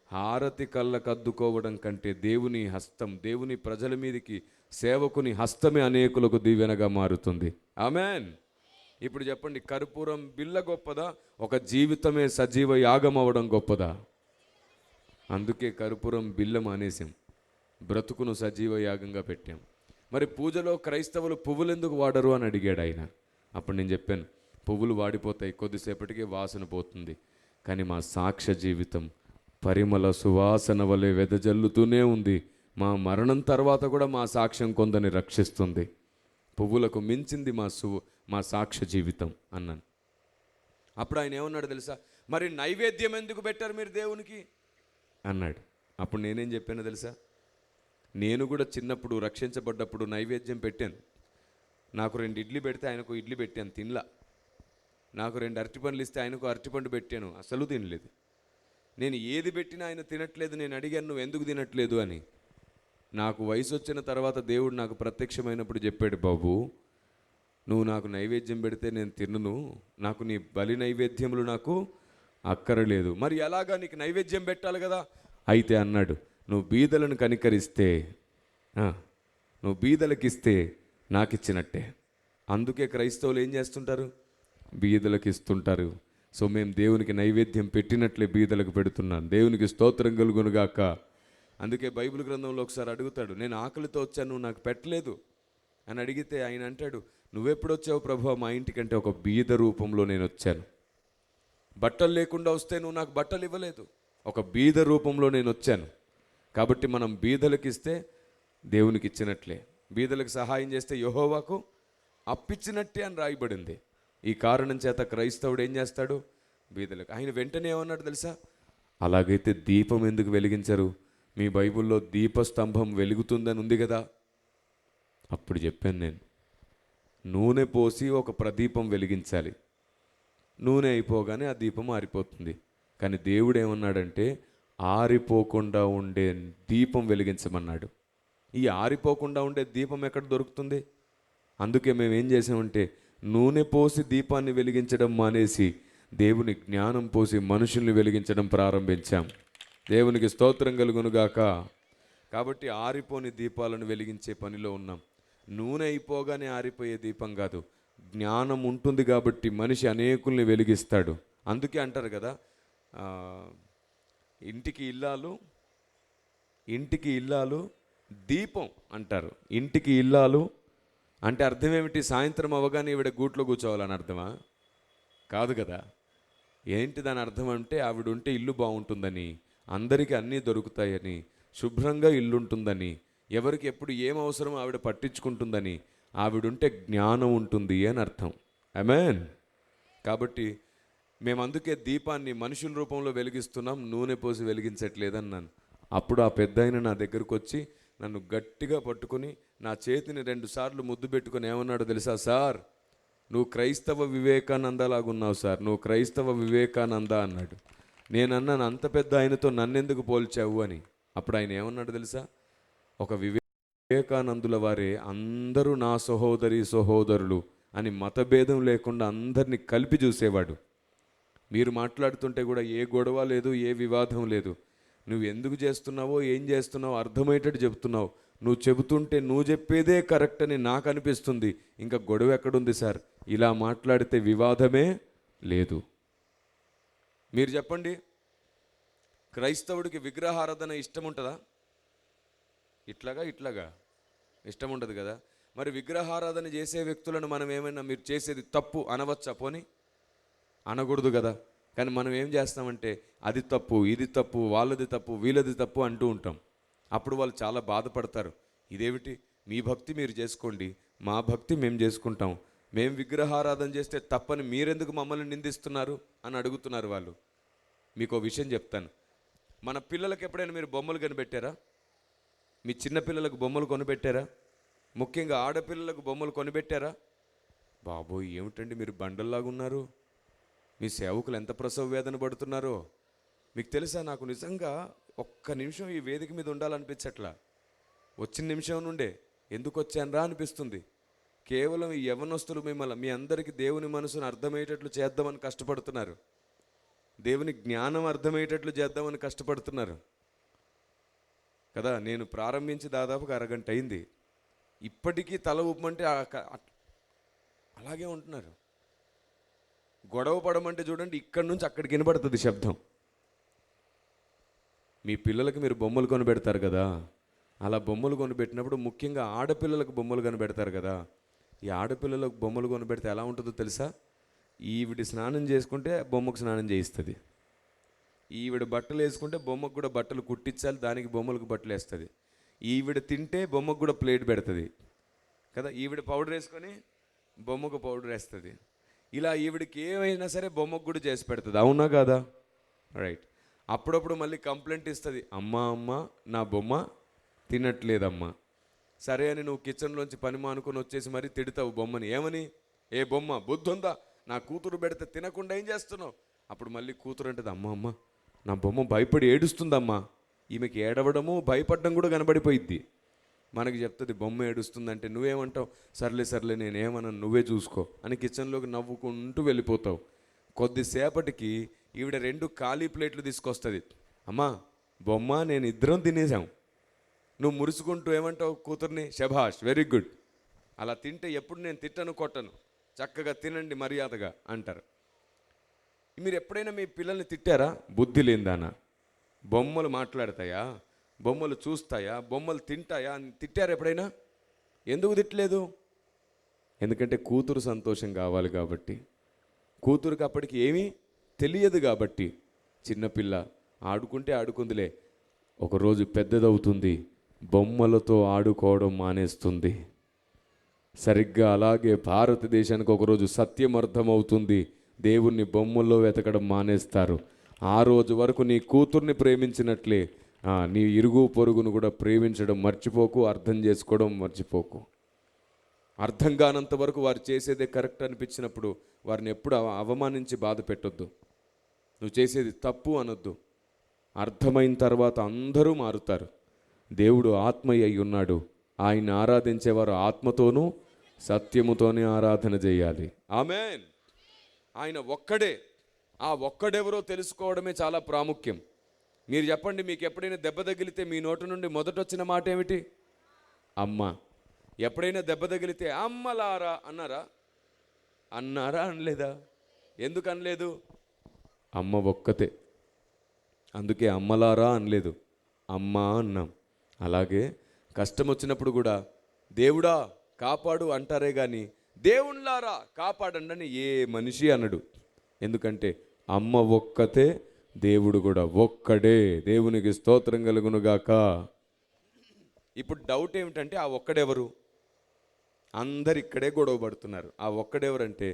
హారతి కళ్ళకద్దుకోవడం కంటే దేవుని హస్తం, దేవుని ప్రజల మీదకి సేవకుని హస్తమే అనేకులకు దీవెనగా మారుతుంది. ఆమెన్. ఇప్పుడు చెప్పండి, కర్పూరం బిళ్ళ గొప్పదా, ఒక జీవితమే సజీవ యాగం అవ్వడం గొప్పదా? అందుకే కర్పూరం బిళ్ళ మానేసాం, బ్రతుకును సజీవ యాగంగా పెట్టాం. మరి పూజలో క్రైస్తవులు పువ్వులు ఎందుకు వాడరు అని అడిగాడు ఆయన. అప్పుడు నేను చెప్పాను, పువ్వులు వాడిపోతాయి, కొద్దిసేపటికి వాసన పోతుంది, కానీ మా సాక్ష్య జీవితం పరిమళ సువాసన వలె వెదజల్లుతూనే ఉంది. మా మరణం తర్వాత కూడా మా సాక్ష్యం కొందరిని రక్షిస్తుంది. పువ్వులకు మించింది మా సాక్ష్య జీవితం అన్నాను. అప్పుడు ఆయన ఏమన్నాడు తెలుసా? మరి నైవేద్యం ఎందుకు పెట్టారు మీరు దేవునికి అన్నాడు. అప్పుడు నేనేం చెప్పానో తెలుసా? నేను కూడా చిన్నప్పుడు రక్షించబడ్డప్పుడు నైవేద్యం పెట్టాను. నాకు 2 ఇడ్లీ పెడితే ఆయనకు ఇడ్లీ పెట్టాను, తినలా. నాకు 2 అరటిపండ్లు ఇస్తే ఆయనకు అరటిపండు పెట్టాను, అసలు తినలేదు. నేను ఏది పెట్టినా ఆయన తినట్లేదు. నేను అడిగాను, నువ్వు ఎందుకు తినట్లేదు అని. నాకు వయసు వచ్చిన తర్వాత దేవుడు నాకు ప్రత్యక్షమైనప్పుడు చెప్పాడు, బాబు నువ్వు నాకు నైవేద్యం పెడితే నేను తిన్నును, నాకు నీ బలి నైవేద్యములు నాకు అక్కరలేదు. మరి ఎలాగా? నీకు నైవేద్యం పెట్టాలి కదా. అయితే అన్నాడు, నువ్వు బీదలను కనికరిస్తే, నువ్వు బీదలకు ఇస్తే నాకు ఇచ్చినట్టే. అందుకే క్రైస్తవులు ఏం చేస్తుంటారు? బీదలకు ఇస్తుంటారు. సో మేము దేవునికి నైవేద్యం పెట్టినట్లే బీదలకు పెడుతున్నాను. దేవునికి స్తోత్రం కలుగునుగాక. అందుకే బైబిల్ గ్రంథంలో ఒకసారి అడుగుతాడు, నేను ఆకలితో వచ్చాను, నువ్వు నాకు పెట్టలేదు అని అడిగితే ఆయన అంటాడు, నువ్వెప్పుడు వచ్చావు ప్రభువా మా ఇంటికంటే? ఒక బీద రూపంలో నేను వచ్చాను. బట్టలు లేకుండా వస్తే నువ్వు నాకు బట్టలు ఇవ్వలేదు, ఒక బీద రూపంలో నేను వచ్చాను. కాబట్టి మనం బీదలకు ఇస్తే దేవునికి ఇచ్చినట్లే, బీదలకు సహాయం చేస్తే యెహోవాకు అప్పిచ్చినట్టే అని రాయబడింది. ఈ కారణం చేత క్రైస్తవుడు ఏం చేస్తాడు? బీదలకు. ఆయన వెంటనే ఏమన్నాడు తెలుసా? అలాగైతే దీపం ఎందుకు వెలిగించరు? మీ బైబిల్లో దీపస్తంభం వెలుగుతుందని ఉంది కదా. అప్పుడు చెప్పాను నేను, నూనె పోసి ఒక ప్రదీపం వెలిగించాలి. నూనె అయిపోగానే ఆ దీపం ఆరిపోతుంది. కానీ దేవుడు ఏమన్నాడంటే ఆరిపోకుండా ఉండే దీపం వెలిగించమన్నాడు. ఈ ఆరిపోకుండా ఉండే దీపం ఎక్కడ దొరుకుతుంది? అందుకే మేము ఏం చేసామంటే నూనె పోసి దీపాన్ని వెలిగించడం మానేసి దేవుని జ్ఞానం పోసి మనుషుల్ని వెలిగించడం ప్రారంభించాం. దేవునికి స్తోత్రం కలుగునుగాక. కాబట్టి ఆరిపోని దీపాలను వెలిగించే పనిలో ఉన్నాం. నూనె అయిపోగానే ఆరిపోయే దీపం కాదు, జ్ఞానం ఉంటుంది కాబట్టి మనిషి అనేకుల్ని వెలిగిస్తాడు. అందుకే అంటారు కదా, ఇంటికి ఇల్లాలు దీపం అంటారు. ఇంటికి ఇల్లాలు అంటే అర్థం ఏమిటి? సాయంత్రం అవగానే ఈవిడ గూట్లో కూర్చోవాలని అర్థమా? కాదు కదా. ఏంటి దాని అర్థం అంటే ఆవిడ ఉంటే ఇల్లు బాగుంటుందని, అందరికీ అన్నీ దొరుకుతాయని, శుభ్రంగా ఇల్లు ఉంటుందని, ఎవరికి ఎప్పుడు ఏం అవసరం ఆవిడ పట్టించుకుంటుందని, ఆవిడుంటే జ్ఞానం ఉంటుంది అని అర్థం. ఆమేన్. కాబట్టి మేము అందుకే దీపాన్ని మనుషుల రూపంలో వెలిగిస్తున్నాం, నూనె పోసి వెలిగించట్లేదన్నాను. అప్పుడు ఆ పెద్దాయన నా దగ్గరకు వచ్చి నన్ను గట్టిగా పట్టుకొని నా చేతిని 2 సార్లు ముద్దు పెట్టుకొని ఏమన్నాడు తెలుసా? సార్, నువ్వు క్రైస్తవ వివేకానందలాగున్నావు సార్, నువ్వు క్రైస్తవ వివేకానంద అన్నాడు. నేనన్నాను, అంత పెద్ద ఆయనతో నన్నెందుకు పోల్చావు అని. అప్పుడు ఆయన ఏమన్నాడు తెలుసా? ఒక వివేకానందుల వారే అందరూ నా సహోదరులు అని మతభేదం లేకుండా అందరినీ కలిపి చూసేవాడు. మీరు మాట్లాడుతుంటే కూడా ఏ గొడవ లేదు, ఏ వివాదం లేదు. నువ్వు ఎందుకు చేస్తున్నావో, ఏం చేస్తున్నావో అర్థమయ్యేటట్టు చెబుతున్నావు. నువ్వు చెబుతుంటే నువ్వు చెప్పేదే కరెక్ట్ అని నాకు అనిపిస్తుంది. ఇంకా గొడవ ఎక్కడుంది సార్? ఇలా మాట్లాడితే వివాదమే లేదు. మీరు చెప్పండి, క్రైస్తవుడికి విగ్రహారాధన ఇష్టం ఉంటుందా? ఇట్లాగా ఇష్టం ఉండదు కదా. మరి విగ్రహారాధన చేసే వ్యక్తులను మనం ఏమైనా మీరు చేసేది తప్పు అనవచ్చా? పోనీ అనకూడదు కదా. కానీ మనం ఏం చేస్తామంటే అది తప్పు, ఇది తప్పు, వాళ్ళది తప్పు, వీళ్ళది తప్పు అంటూ ఉంటాం. అప్పుడు వాళ్ళు చాలా బాధపడతారు. ఇదేమిటి, మీ భక్తి మీరు చేసుకోండి, మా భక్తి మేము చేసుకుంటాం, మేము విగ్రహారాధన చేస్తే తప్పని మీరెందుకు మమ్మల్ని నిందిస్తున్నారు అని అడుగుతున్నారు వాళ్ళు. మీకు ఒక విషయం చెప్తాను. మన పిల్లలకు ఎప్పుడైనా మీరు బొమ్మలు కనిపెట్టారా? మీ చిన్నపిల్లలకు బొమ్మలు కొనిపెట్టారా? ముఖ్యంగా ఆడపిల్లలకు బొమ్మలు కొనిపెట్టారా? బాబోయ్, ఏమిటండి మీరు బండల్లాగా ఉన్నారు, మీ సేవకులు ఎంత ప్రసవ వేదన పడుతున్నారో మీకు తెలుసా? నాకు నిజంగా ఒక్క నిమిషం ఈ వేదిక మీద ఉండాలనిపించట్లా. వచ్చిన నిమిషం నుండే ఎందుకు వచ్చానరా అనిపిస్తుంది. కేవలం ఈ యవ్వనస్తులు మిమ్మల్ని, మీ అందరికీ దేవుని మనసును అర్థమయ్యేటట్లు చేద్దామని కష్టపడుతున్నారు, దేవుని జ్ఞానం అర్థమయ్యేటట్లు చేద్దామని కష్టపడుతున్నారు కదా. నేను ప్రారంభించి దాదాపుగా అరగంట అయింది, ఇప్పటికీ తల ఊపమంటే అలాగే ఉంటున్నారు. గొడవ పడమంటే చూడండి, ఇక్కడి నుంచి అక్కడికి వినబడుతుంది శబ్దం. మీ పిల్లలకి మీరు బొమ్మలు కొనిపెడతారు కదా, అలా బొమ్మలు కొనిపెట్టినప్పుడు ముఖ్యంగా ఆడపిల్లలకు బొమ్మలు కొనిపెడతారు కదా. ఈ ఆడపిల్లలకు బొమ్మలు కొనిపెడితే ఎలా ఉంటుందో తెలుసా? ఈవిడ స్నానం చేసుకుంటే బొమ్మకు స్నానం చేయిస్తుంది, ఈవిడ బట్టలు వేసుకుంటే బొమ్మకు కూడా బట్టలు కుట్టించాలి, దానికి బొమ్మలకు బట్టలు వేస్తుంది. ఈవిడ తింటే బొమ్మకు కూడా ప్లేట్ పెడుతుంది కదా. ఈవిడ పౌడర్ వేసుకొని బొమ్మకు పౌడర్ వేస్తుంది. ఇలా ఈవిడికి ఏమైనా సరే బొమ్మకు కూడా చేసి పెడుతుంది. అవునా కాదా? రైట్. అప్పుడప్పుడు మళ్ళీ కంప్లైంట్ ఇస్తుంది, అమ్మ నా బొమ్మ తినట్లేదమ్మా. సరే అని నువ్వు కిచెన్లోంచి పని మానుకొని వచ్చేసి మరీ తిడతావు బొమ్మని. ఏమని? ఏ బొమ్మ బుద్ధి ఉందా, నా కూతురు పెడితే తినకుండా ఏం చేస్తున్నావు? అప్పుడు మళ్ళీ కూతురు అంటుంది, అమ్మ నా బొమ్మ భయపడి ఏడుస్తుందమ్మా. ఈమెకి ఏడవడము భయపడడం కూడా కనబడిపోయిద్ది. మనకి చెప్తుంది బొమ్మ ఏడుస్తుందంటే నువ్వేమంటావు? సర్లే నేనేమన్నా, నువ్వే చూసుకో అని కిచెన్లోకి నవ్వుకుంటూ వెళ్ళిపోతావు. కొద్దిసేపటికి ఈవిడ 2 ఖాళీ ప్లేట్లు తీసుకొస్తుంది. అమ్మా బొమ్మ నేను ఇద్దరం తినేసాం. నువ్వు మురుసుకుంటూ ఏమంటావు కూతుర్ని? శభాష్, వెరీ గుడ్. అలా తింటే ఎప్పుడు నేను తిట్టను, కొట్టను, చక్కగా తినండి మర్యాదగా అంటారు. మీరు ఎప్పుడైనా మీ పిల్లల్ని తిట్టారా? బుద్ధి లేందానా, బొమ్మలు మాట్లాడతాయా, బొమ్మలు చూస్తాయా, బొమ్మలు తింటాయా అని తిట్టారు ఎప్పుడైనా? ఎందుకు తిట్టలేదు? ఎందుకంటే కూతురు సంతోషం కావాలి కాబట్టి, కూతురుకి అప్పటికి ఏమీ తెలియదు కాబట్టి. చిన్నపిల్ల ఆడుకుంటే ఆడుకుందిలే, ఒకరోజు పెద్దదవుతుంది, బొమ్మలతో ఆడుకోవడం మానేస్తుంది. సరిగ్గా అలాగే భారతదేశానికి ఒకరోజు సత్యం అర్థమవుతుంది, దేవుణ్ణి బొమ్మల్లో వెతకడం మానేస్తారు. ఆ రోజు వరకు నీ కూతుర్ని ప్రేమించినట్లే నీ ఇరుగు పొరుగును కూడా ప్రేమించడం మర్చిపోకు, అర్థం చేసుకోవడం మర్చిపోకు. అర్థం కానంత వరకు వారు చేసేదే కరెక్ట్ అనిపించినప్పుడు వారిని ఎప్పుడు అవమానించి బాధ పెట్టొద్దు. నువ్వు చేసేది తప్పు అనొద్దు. అర్థమైన తర్వాత అందరూ మారుతారు. దేవుడు ఆత్మయ్య అయి ఉన్నాడు. ఆయన్ని ఆరాధించేవారు ఆత్మతోనూ సత్యముతోనే ఆరాధన చేయాలి. ఆమేన్. ఆయన ఒక్కడే. ఆ ఒక్కడెవరో తెలుసుకోవడమే చాలా ప్రాముఖ్యం. మీరు చెప్పండి, మీకు ఎప్పుడైనా దెబ్బ తగిలితే మీ నోటి నుండి మొదట వచ్చిన మాట ఏమిటి? అమ్మ. ఎప్పుడైనా దెబ్బ తగిలితే అమ్మలారా అన్నారా? అనలేదా? ఎందుకు అనలేదు? అమ్మ ఒక్కతే. అందుకే అమ్మలారా అనలేదు, అమ్మ అన్నాం. అలాగే కష్టం వచ్చినప్పుడు కూడా దేవుడా కాపాడు అంటారే కానీ దేవుళ్ళారా కాపాడండి అని ఏ మనిషి అనడు. ఎందుకంటే అమ్మ ఒక్కతే, దేవుడు కూడా ఒక్కడే. దేవునికి స్తోత్రం కలుగునుగాక. ఇప్పుడు డౌట్ ఏమిటంటే ఆ ఒక్కడెవరు? అందరు ఇక్కడే గొడవ పడుతున్నారు. ఆ ఒక్కడెవరంటే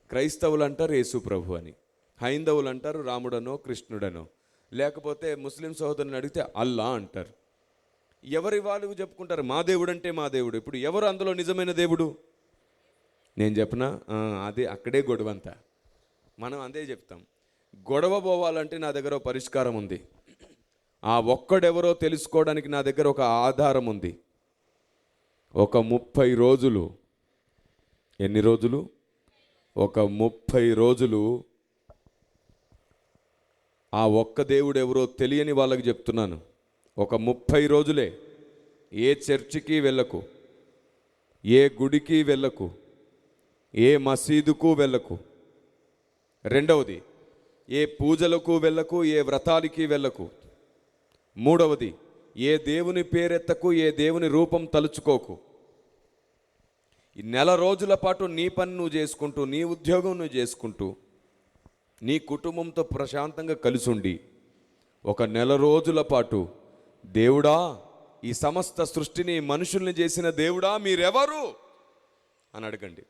క్రైస్తవులు అంటారు యేసు ప్రభు అని, హైందవులు అంటారు రాముడనో కృష్ణుడనో, లేకపోతే ముస్లిం సహోదరుని అడిగితే అల్లా అంటారు. ఎవరి వాళ్ళు చెప్పుకుంటారు మా దేవుడు అంటే మా దేవుడు. ఇప్పుడు ఎవరు అందులో నిజమైన దేవుడు? నేను చెప్పనా? అదే అక్కడే గొడవ అంతా. మనం అదే చెప్తాం. గొడవ పోవాలంటే నా దగ్గర ఒక పరిష్కారం ఉంది. ఆ ఒక్కడెవరో తెలుసుకోవడానికి నా దగ్గర ఒక ఆధారం ఉంది. ఒక 30 రోజులు. ఎన్ని రోజులు? ఒక 30 రోజులు ఆ ఒక్క దేవుడు ఎవరో తెలియని వాళ్ళకి చెప్తున్నాను. ఒక 30 రోజులే ఏ చర్చికి వెళ్ళకు, ఏ గుడికి వెళ్ళకు, ఏ మసీదుకు వెళ్ళకు. రెండవది, ఏ పూజలకు వెళ్ళకు, ఏ వ్రతాలకి వెళ్ళకు. మూడవది, ఏ దేవుని పేరెత్తకు, ఏ దేవుని రూపం తలుచుకోకు. ఈ 4 రోజుల పాటు నీ పని నువ్వు చేసుకుంటూ, నీ ఉద్యోగం నువ్వు చేసుకుంటూ, నీ కుటుంబంతో ప్రశాంతంగా కలిసుండి ఒక 4 రోజుల పాటు దేవుడా, ఈ సమస్త సృష్టిని మనుషుల్ని చేసిన దేవుడా మీరెవరు అని అడగండి.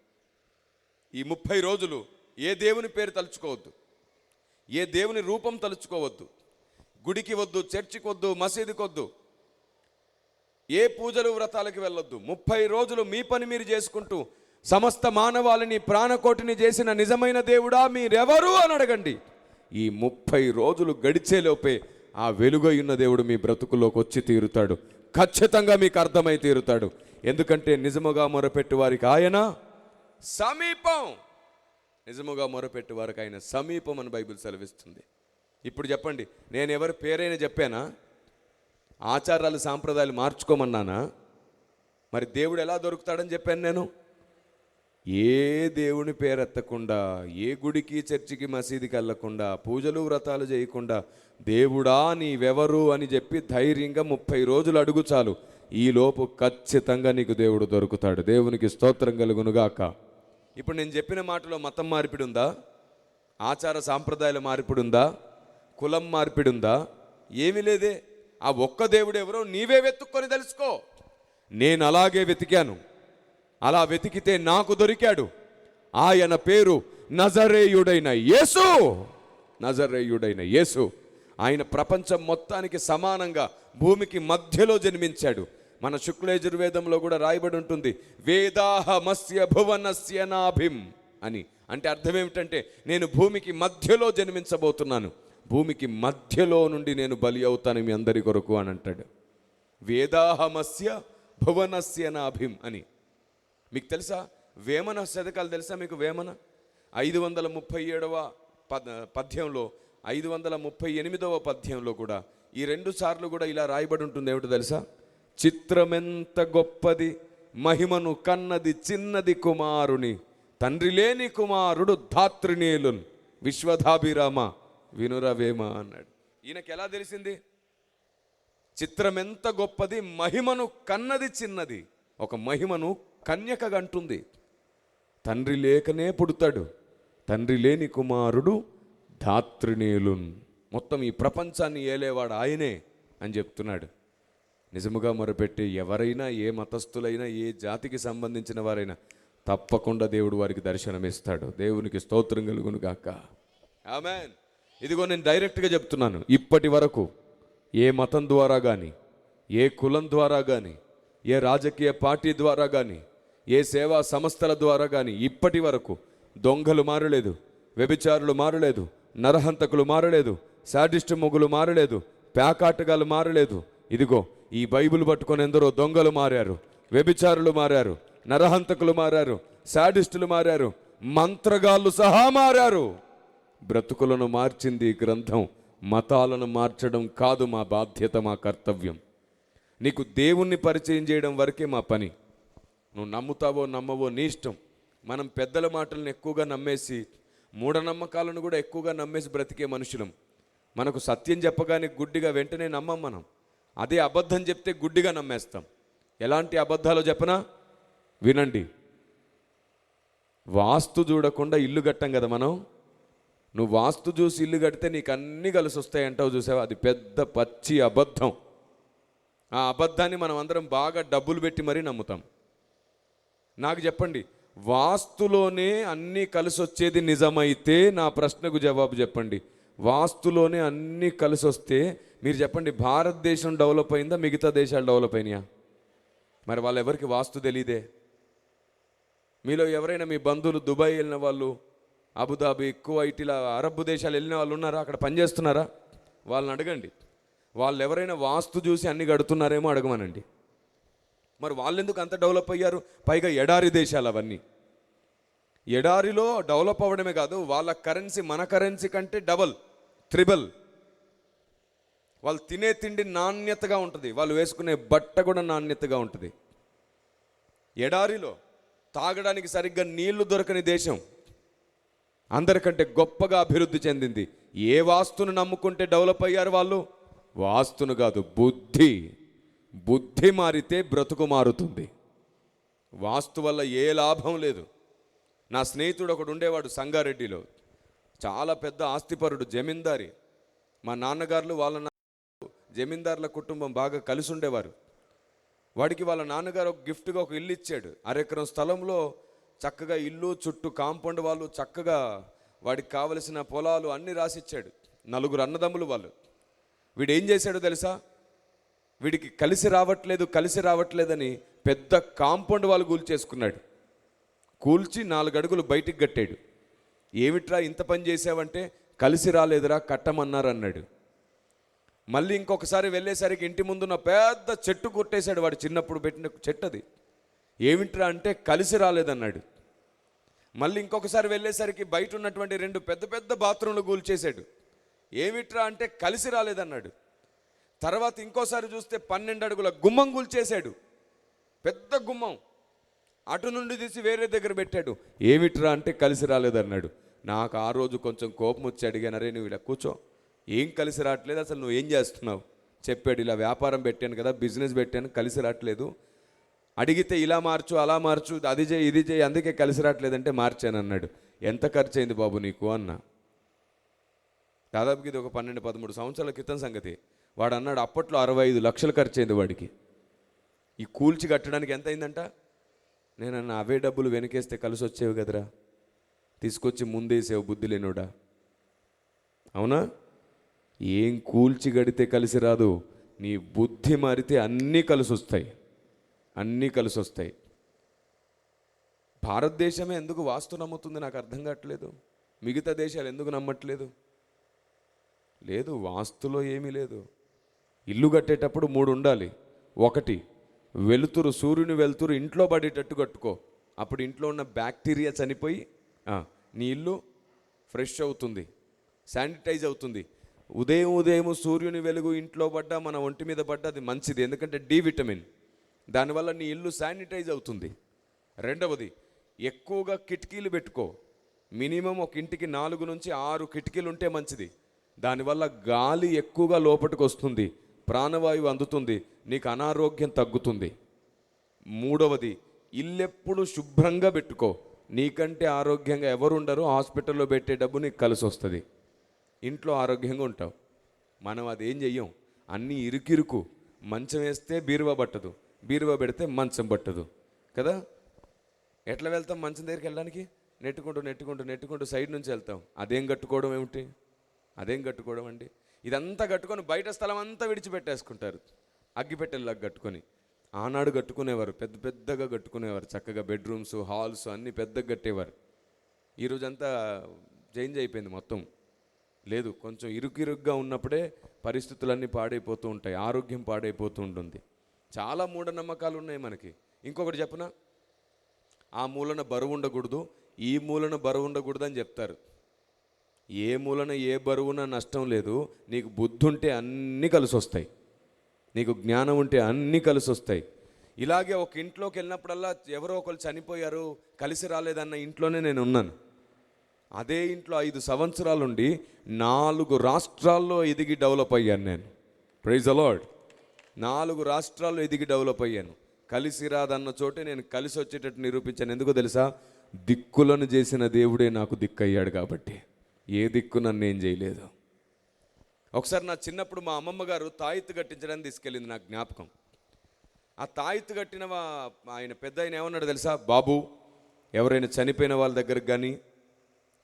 ఈ 30 రోజులు ఏ దేవుని పేరు తలుచుకోవద్దు, ఏ దేవుని రూపం తలుచుకోవద్దు, గుడికి వద్దు, చర్చికి వద్దు, మసీదుకి వద్దు, ఏ పూజలు వ్రతాలకి వెళ్ళొద్దు. 30 రోజులు మీ పని మీరు చేసుకుంటూ సమస్త మానవాళిని ప్రాణకోటిని చేసిన నిజమైన దేవుడా మీరెవరు అని అడగండి. ఈ 30 రోజులు గడిచేలోపే ఆ వెలుగై ఉన్న దేవుడు మీ బ్రతుకులోకి వచ్చి తీరుతాడు. ఖచ్చితంగా మీకు అర్థమై తీరుతాడు. ఎందుకంటే నిజముగా మొరపెట్టు వారికి ఆయన సమీపం. నిజముగా మొరపెట్టు వారికి ఆయన సమీపం అని బైబిల్ సెలవిస్తుంది. ఇప్పుడు చెప్పండి, నేను ఎవరి పేరైనా చెప్పానా? ఆచారాలు సాంప్రదాయాలు మార్చుకోమన్నానా? మరి దేవుడు ఎలా దొరుకుతాడని చెప్పాను నేను? ఏ దేవుని పేరెత్తకుండా, ఏ గుడికి చర్చికి మసీదుకి వెళ్ళకుండా, పూజలు వ్రతాలు చేయకుండా దేవుడా నీవెవరు అని చెప్పి ధైర్యంగా 30 రోజులు అడుగు చాలు. ఈలోపు ఖచ్చితంగా నీకు దేవుడు దొరుకుతాడు. దేవునికి స్తోత్రం కలుగునుగాక. ఇప్పుడు నేను చెప్పిన మాటలో మతం మార్పిడి ఉందా? ఆచార సాంప్రదాయాల మార్పిడి ఉందా? కులం మార్పిడి ఉందా? ఏమీ లేదే. ఆ ఒక్క దేవుడు ఎవరో నీవే వెతుక్కొని తెలుసుకో. నేను అలాగే వెతికాను. అలా వెతికితే నాకు దొరికాడు. ఆయన పేరు నజరేయుడైన యేసు. నజరేయుడైన యేసు. ఆయన ప్రపంచం మొత్తానికి సమానంగా భూమికి మధ్యలో జన్మించాడు. మన శుక్లయజుర్వేదంలో కూడా రాయబడి ఉంటుంది, వేదాహమస్య భువనస్య నాభిం అని. అంటే అర్థం ఏమిటంటే నేను భూమికి మధ్యలో జన్మించబోతున్నాను, భూమికి మధ్యలో నుండి నేను బలి అవుతాను మీ అందరి కొరకు అని అంటాడు. వేదాహమస్య భువనస్య నాభిం అని. మీకు తెలుసా వేమన శతకాలు తెలుసా మీకు? వేమన 537వ పద్యంలో 538వ పద్యంలో కూడా ఈ 2 సార్లు కూడా ఇలా రాయబడి ఉంటుంది. ఏమిటో తెలుసా? చిత్రమెంత గొప్పది మహిమను కన్నది చిన్నది కుమారుని, తండ్రి లేని కుమారుడు ధాత్రినేలున్ విశ్వధాభిరామ వినురవేమ అన్నాడు. ఈయనకి ఎలా తెలిసింది? చిత్రమెంత గొప్పది మహిమను కన్నది చిన్నది. ఒక మహిమను కన్యకగా అంటుంది. తండ్రి లేకనే పుడతాడు, తండ్రి లేని కుమారుడు ధాత్రినేలున్. మొత్తం ఈ ప్రపంచాన్ని ఏలేవాడు ఆయనే అని చెప్తున్నాడు. నిజముగా మొరపెట్టి ఎవరైనా, ఏ మతస్థులైనా, ఏ జాతికి సంబంధించిన వారైనా తప్పకుండా దేవుడు వారికి దర్శనమిస్తాడు. దేవునికి స్తోత్రం కలుగును గాక. ఆమేన్. ఇదిగో నేను డైరెక్ట్గా చెప్తున్నాను, ఇప్పటి వరకు ఏ మతం ద్వారా కానీ, ఏ కులం ద్వారా కానీ, ఏ రాజకీయ పార్టీ ద్వారా కానీ, ఏ సేవా సంస్థల ద్వారా కానీ ఇప్పటి వరకు దొంగలు మారలేదు, వ్యభిచారులు మారలేదు, నరహంతకులు మారలేదు, శాడిస్ట్ మొగులు మారలేదు, ప్యాకాటగాలు మారలేదు. ఇదిగో ఈ బైబిల్ పట్టుకొని ఎందరో దొంగలు మారారు, వ్యభిచారులు మారారు, నరహంతకులు మారారు, శాడిస్టులు మారారు, మంత్రగాళ్ళు సహా మారారు. బ్రతుకులను మార్చింది ఈ గ్రంథం. మతాలను మార్చడం కాదు మా బాధ్యత, మా కర్తవ్యం. నీకు దేవుణ్ణి పరిచయం చేయడం వరకే మా పని. నువ్వు నమ్ముతావో నమ్మవో నీ ఇష్టం. మనం పెద్దల మాటలను ఎక్కువగా నమ్మేసి, మూఢనమ్మకాలను కూడా ఎక్కువగా నమ్మేసి బ్రతికే మనుషులం. మనకు సత్యం చెప్పగానే గుడ్డిగా వెంటనే నమ్మం మనం. అదే అబద్ధం చెప్తే గుడ్డిగా నమ్మేస్తాం. ఎలాంటి అబద్ధాలు చెప్పనా వినండి. వాస్తు చూడకుండా ఇల్లు కట్టాం కదా మనం. నువ్వు వాస్తు చూసి ఇల్లు కడితే నీకు అన్నీ కలిసి వస్తాయి అంటావు చూసావా, అది పెద్ద పచ్చి అబద్ధం. ఆ అబద్ధాన్ని మనం అందరం బాగా డబ్బులు పెట్టి మరీ నమ్ముతాం. నాకు చెప్పండి, వాస్తులోనే అన్నీ కలిసి వచ్చేది నిజమైతే నా ప్రశ్నకు జవాబు చెప్పండి. వాస్తులోనే అన్నీ కలిసి వస్తే మీరు చెప్పండి, భారతదేశం డెవలప్ అయిందా, మిగతా దేశాలు డెవలప్ అయినాయా? మరి వాళ్ళు ఎవరికి వాస్తు తెలియదే? మీలో ఎవరైనా మీ బంధువులు దుబాయ్ వెళ్ళిన వాళ్ళు, అబుదాబి, కువైట్, ఇలా అరబ్ దేశాలు వెళ్ళిన వాళ్ళు ఉన్నారా? అక్కడ పనిచేస్తున్నారా? వాళ్ళని అడగండి. వాళ్ళు ఎవరైనా వాస్తు చూసి అన్ని కడుతున్నారేమో అడగమనండి. మరి వాళ్ళు ఎందుకు అంత డెవలప్ అయ్యారు? పైగా ఎడారి దేశాలు అవన్నీ. ఎడారిలో డెవలప్ అవ్వడమే కాదు, వాళ్ళ కరెన్సీ మన కరెన్సీ కంటే డబల్, త్రిబల్. వాళ్ళు తినే తిండి నాణ్యతగా ఉంటుంది, వాళ్ళు వేసుకునే బట్ట కూడా నాణ్యతగా ఉంటుంది. ఎడారిలో తాగడానికి సరిగ్గా నీళ్లు దొరకని దేశం అందరికంటే గొప్పగా అభివృద్ధి చెందింది. ఏ వాస్తును నమ్ముకుంటే డెవలప్ అయ్యారు వాళ్ళు? వాస్తును కాదు, బుద్ధి. బుద్ధి మారితే బ్రతుకు మారుతుంది. వాస్తు వల్ల ఏ లాభం లేదు. నా స్నేహితుడు ఒకడు ఉండేవాడు సంగారెడ్డిలో, చాలా పెద్ద ఆస్తిపరుడు, జమీందారి. మా నాన్నగారులు వాళ్ళ జమీందారుల కుటుంబం బాగా కలిసి ఉండేవారు. వాడికి వాళ్ళ నాన్నగారు ఒక గిఫ్ట్గా ఒక ఇల్లు ఇచ్చాడు. 1 ఎకరం స్థలంలో చక్కగా ఇల్లు, చుట్టూ కాంపౌండ్ వాళ్ళు, చక్కగా వాడికి కావలసిన పొలాలు అన్నీ రాసిచ్చాడు. 4 అన్నదమ్ములు వాళ్ళు. వీడు ఏం చేశాడో తెలుసా? వీడికి కలిసి రావట్లేదని పెద్ద కాంపౌండ్ వాళ్ళు కూల్చేసుకున్నాడు. కూల్చి 4 అడుగులు బయటికి కట్టాడు. ఏమిట్రా ఇంత పని చేసావంటే, కలిసి రాలేదురా, కట్టమన్నారు అన్నాడు. మళ్ళీ ఇంకొకసారి వెళ్ళేసరికి ఇంటి ముందున్న పెద్ద చెట్టు కొట్టేశాడు. వాడు చిన్నప్పుడు పెట్టిన చెట్టు అది. ఏమిట్రా అంటే, కలిసి రాలేదన్నాడు. మళ్ళీ ఇంకొకసారి వెళ్ళేసరికి బయట ఉన్నటువంటి 2 పెద్ద పెద్ద బాత్రూంలు కూల్చేశాడు. ఏమిట్రా అంటే, కలిసి రాలేదన్నాడు. తర్వాత ఇంకోసారి చూస్తే 12 అడుగుల గుమ్మం కూల్చేశాడు. పెద్ద గుమ్మం అటు నుండి తీసి వేరే దగ్గర పెట్టాడు. ఏమిట్రా అంటే, కలిసి రాలేదన్నాడు. నాకు ఆ రోజు కొంచెం కోపం వచ్చి అడిగాను, అరే నువ్వు ఇలా కూర్చో, ఏం కలిసి రావట్లేదు, అసలు నువ్వు ఏం చేస్తున్నావు? చెప్పాడు, ఇలా వ్యాపారం పెట్టాను కదా, బిజినెస్ పెట్టాను, కలిసి రావట్లేదు. అడిగితే ఇలా మార్చు, అలా మార్చు, అది చేయి, ఇది చేయి, అందుకే కలిసి రావట్లేదంటే మార్చాను అన్నాడు. ఎంత ఖర్చు అయింది బాబు నీకు అన్నా. దాదాపుకి ఇది ఒక 12-13 సంవత్సరాల క్రితం సంగతి. వాడు అన్నాడు, అప్పట్లో 65 లక్షలు ఖర్చు అయింది వాడికి. ఈ కూల్చి కట్టడానికి ఎంత అయిందంట? నేనన్నా, అవే డబ్బులు వెనకేస్తే కలిసి వచ్చేవి కదరా, తీసుకొచ్చి ముందేసేవు బుద్ధి లేనోడా. అవునా? ఏం కూల్చి గడితే కలిసి రాదు, నీ బుద్ధి మారితే అన్నీ కలిసి వస్తాయి, అన్నీ కలిసి వస్తాయి. భారతదేశమే ఎందుకు వాస్తు నమ్ముతుంది నాకు అర్థం కావట్లేదు. మిగతా దేశాలు ఎందుకు నమ్మట్లేదు? లేదు, వాస్తులో ఏమీ లేదు. ఇల్లు కట్టేటప్పుడు 3 ఉండాలి. 1, వెలుతురు, సూర్యుని వెలుతురు ఇంట్లో పడేటట్టు కట్టుకో. అప్పుడు ఇంట్లో ఉన్న బ్యాక్టీరియా చనిపోయి నీ ఇల్లు ఫ్రెష్ అవుతుంది, శానిటైజ్ అవుతుంది. ఉదయం సూర్యుని వెలుగు ఇంట్లో పడ్డా, మన ఒంటి మీద పడ్డా అది మంచిది, ఎందుకంటే డి విటమిన్. దానివల్ల నీ ఇల్లు శానిటైజ్ అవుతుంది. 2వది, ఎక్కువగా కిటికీలు పెట్టుకో. మినిమం ఒక ఇంటికి 4 నుంచి 6 కిటికీలు ఉంటే మంచిది. దానివల్ల గాలి ఎక్కువగా లోపలికి వస్తుంది, ప్రాణవాయువు అందుతుంది, నీకు అనారోగ్యం తగ్గుతుంది. 3వది, ఇల్లెప్పుడు శుభ్రంగా పెట్టుకో. నీకంటే ఆరోగ్యంగా ఎవరు ఉండరు, హాస్పిటల్లో పెట్టే డబ్బు నీకు కలిసి వస్తుంది, ఇంట్లో ఆరోగ్యంగా ఉంటావు. మనం అదేం చెయ్యం, అన్నీ ఇరుకిరుకు. మంచం వేస్తే బీరువా పట్టదు, బీరువా పెడితే మంచం పట్టదు కదా. ఎట్లా వెళ్తాం మంచం దగ్గరికి వెళ్ళడానికి? నెట్టుకుంటూ సైడ్ నుంచి వెళ్తాం. అదేం కట్టుకోవడం ఏమిటి? అదేం కట్టుకోవడం అండి? ఇదంతా కట్టుకొని బయట స్థలం అంతా విడిచిపెట్టేసుకుంటారు, అగ్గిపెట్టెల్లాగా కట్టుకొని. ఆనాడు కట్టుకునేవారు, పెద్ద పెద్దగా కట్టుకునేవారు, చక్కగా బెడ్రూమ్స్, హాల్స్ అన్నీ పెద్దగా కట్టేవారు. ఈరోజంతా చేంజ్ అయిపోయింది మొత్తం. లేదు, కొంచెం ఇరుగ్గా ఉన్నప్పుడే పరిస్థితులన్నీ పాడైపోతూ ఉంటాయి, ఆరోగ్యం పాడైపోతూ ఉంటుంది. చాలా మూఢనమ్మకాలు ఉన్నాయి మనకి. ఇంకొకటి చెప్పనా, ఆ మూలన బరువు ఉండకూడదు, ఈ మూలన బరువు ఉండకూడదు అని చెప్తారు. ఏ మూలన ఏ బరువున నష్టం లేదు. నీకు బుద్ధి ఉంటే అన్నీ కలిసి వస్తాయి, నీకు జ్ఞానం ఉంటే అన్నీ కలిసి వస్తాయి. ఇలాగే ఒక ఇంట్లోకి వెళ్ళినప్పుడల్లా ఎవరో ఒకరు చనిపోయారు, కలిసి రాలేదన్న ఇంట్లోనే నేను ఉన్నాను. అదే ఇంట్లో 5 సంవత్సరాలుండి 4 రాష్ట్రాల్లో ఎదిగి డెవలప్ అయ్యాను నేను. Praise the lord. 4 రాష్ట్రాల్లో ఎదిగి డెవలప్ అయ్యాను. కలిసి రాదన్న చోటే నేను కలిసి వచ్చేటట్టు నిరూపించాను. ఎందుకో తెలుసా? దిక్కులను చేసిన దేవుడే నాకు దిక్కు అయ్యాడు కాబట్టి. ఏ దిక్కు నన్ను ఏం చేయలేదు. ఒకసారి నా చిన్నప్పుడు మా అమ్మమ్మ గారు తాయెత్తు కట్టించడానికి తీసుకెళ్ళింది, నాకు జ్ఞాపకం. ఆ తాయెత్తు కట్టిన ఆయన పెద్ద ఆయన ఏమన్నాడు తెలుసా? బాబు, ఎవరైనా చనిపోయిన వాళ్ళ దగ్గరకు కానీ,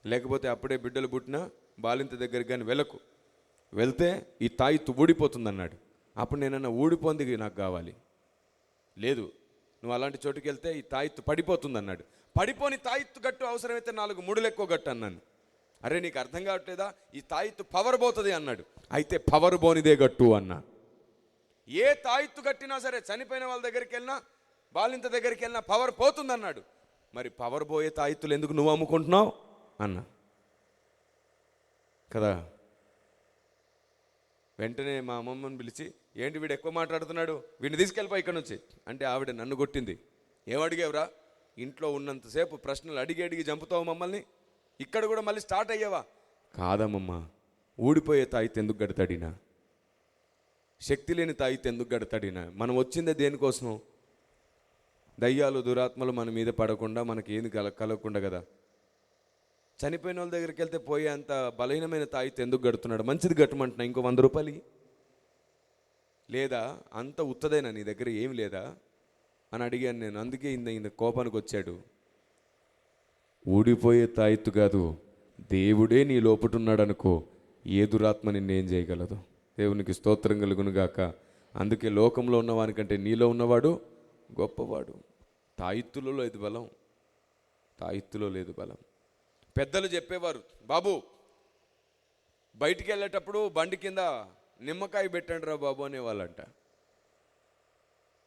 లేకపోతే అప్పుడే బిడ్డలు పుట్టిన బాలింత దగ్గరికి కానీ వెళ్ళకు, వెళ్తే ఈ తాయెత్తు ఊడిపోతుంది అన్నాడు. అప్పుడు నేనన్నా, ఊడిపోంది నాకు కావాలి. లేదు, నువ్వు అలాంటి చోటుకి వెళ్తే ఈ తాయెత్తు పడిపోతుంది అన్నాడు. పడిపోని తాయెత్తు గట్టు, అవసరమైతే 4 ముడులు ఎక్కువ గట్టు అన్నాను. అరే నీకు అర్థం కావట్లేదా? ఈ తాయెత్తు పవర్ పోతుంది అన్నాడు. అయితే పవర్ పోనిదే గట్టు అన్నా. ఏ తాయెత్తు కట్టినా సరే చనిపోయిన వాళ్ళ దగ్గరికి వెళ్ళినా, బాలింత దగ్గరికి వెళ్ళినా పవర్ పోతుంది అన్నాడు. మరి పవర్ పోయే తాయెత్తులు ఎందుకు నువ్వు అమ్ముకుంటున్నావు అన్నా కదా. వెంటనే మా అమ్మమ్మని పిలిచి, ఏంటి వీడు ఎక్కువ మాట్లాడుతున్నాడు, వీడిని తీసుకెళ్ళిపో ఇక్కడ నుంచి అంటే ఆవిడ నన్ను కొట్టింది. ఏమడిగేవరా? ఇంట్లో ఉన్నంతసేపు ప్రశ్నలు అడిగి అడిగి చంపుతావు మమ్మల్ని, ఇక్కడ కూడా మళ్ళీ స్టార్ట్ అయ్యావా? కాదమ్మమ్మ, ఊడిపోయే తాయిత్ ఎందుకు గడతాడినా, శక్తి లేని తాయిత్ ఎందుకు గడతాడినా? మనం వచ్చిందే దేనికోసం? దయ్యాలు దురాత్మలు మన మీద పడకుండా, మనకి ఏది కలగకుండా కదా. చనిపోయిన వాళ్ళ దగ్గరికి వెళ్తే పోయే అంత బలహీనమైన తాయిత్ ఎందుకు గడుతున్నాడు? మంచిది గట్టమంటున్నా, ఇంకో 100 రూపాయలు లేదా? అంత ఉత్తదైనా నీ దగ్గర ఏమి లేదా అని అడిగాను నేను. అందుకే ఇంత కోపానికి వచ్చాడు. ఊడిపోయే తాయెత్తు కాదు, దేవుడే నీ లోపటున్నాడు అనుకో, ఏ దురాత్మ నిన్నేం చేయగలదు. దేవునికి స్తోత్రం కలుగును గాక. అందుకే లోకంలో ఉన్నవానికంటే నీలో ఉన్నవాడు గొప్పవాడు. తాయెత్తులలో లేదు బలం, తాయెత్తులో లేదు బలం. పెద్దలు చెప్పేవారు, బాబు బయటికి వెళ్ళేటప్పుడు బండి కింద నిమ్మకాయ పెట్టండి రా బాబు అనేవాళ్ళంట.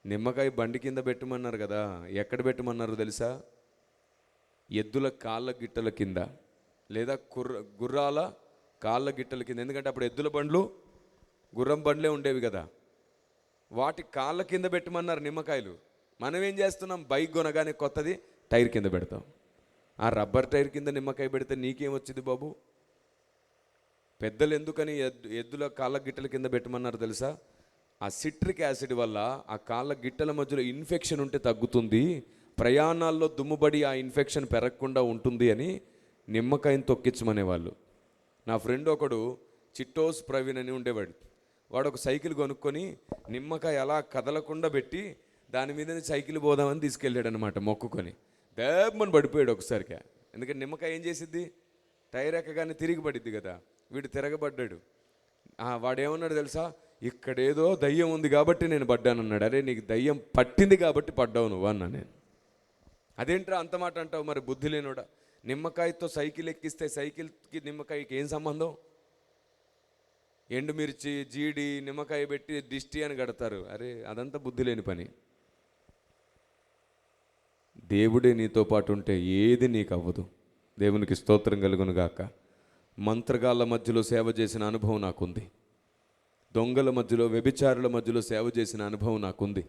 నిమ్మకాయ బండి కింద పెట్టమన్నారు కదా, ఎక్కడ పెట్టమన్నారు తెలుసా? ఎద్దుల కాళ్ళ గిట్టల కింద, లేదా గుర్రాల కాళ్ళ గిట్టల కింద. ఎందుకంటే అప్పుడు ఎద్దుల బండ్లు, గుర్రం బండ్లే ఉండేవి కదా, వాటి కాళ్ళ కింద పెట్టమన్నారు నిమ్మకాయలు. మనం ఏం చేస్తున్నాం? బైక్ కొనగానే కొత్తది టైర్ కింద పెడతాం. ఆ రబ్బర్ టైర్ కింద నిమ్మకాయ పెడితే నీకేం వచ్చింది బాబు? పెద్దలు ఎందుకని ఎద్దుల కాళ్ళ గిట్టల కింద పెట్టమన్నారు తెలుసా? ఆ సిట్రిక్ యాసిడ్ వల్ల ఆ కాళ్ళ గిట్టల మధ్యలో ఇన్ఫెక్షన్ ఉంటే తగ్గుతుంది, ప్రయాణాల్లో దుమ్ముబడి ఆ ఇన్ఫెక్షన్ పెరగకుండా ఉంటుంది అని నిమ్మకాయని తొక్కించమనేవాళ్ళు. నా ఫ్రెండ్ ఒకడు చిట్టోస్ ప్రవీణ్ అని ఉండేవాడు. వాడు ఒక సైకిల్ కొనుక్కొని నిమ్మకాయ అలా కదలకుండా పెట్టి దాని మీద సైకిల్ పోదామని తీసుకెళ్ళాడు అనమాట, మొక్కుకొని. దేబ్బని పడిపోయాడు ఒకసారిగా. ఎందుకంటే నిమ్మకాయ ఏం చేసిద్ది? టైర్ ఎక్కగానే తిరిగి పడిద్ది కదా. వీడు తిరగబడ్డాడు. వాడేమన్నాడు తెలుసా? ఇక్కడేదో దయ్యం ఉంది కాబట్టి నేను పడ్డానన్నాడు. అరే నీకు దయ్యం పట్టింది కాబట్టి పడ్డావు నువ్వు అన్నా నేను. అదేంట్రా అంత మాట అంటావు? మరి బుద్ధి లేనోడా, నిమ్మకాయతో సైకిల్ ఎక్కిస్తే సైకిల్కి నిమ్మకాయకి ఏం సంబంధం? ఎండుమిర్చి, జీడి, నిమ్మకాయ పెట్టి దిష్టి అని కడతారు. అరే అదంతా బుద్ధి లేని పని. దేవుడే నీతో పాటు ఉంటే ఏది నీకు అవ్వదు. దేవునికి స్తోత్రం కలుగును గాక. మంత్రగాళ్ళ మధ్యలో సేవ చేసిన అనుభవం నాకుంది. దొంగల మధ్యలో, వ్యభిచారుల మధ్యలో సేవ చేసిన అనుభవం నాకుంది.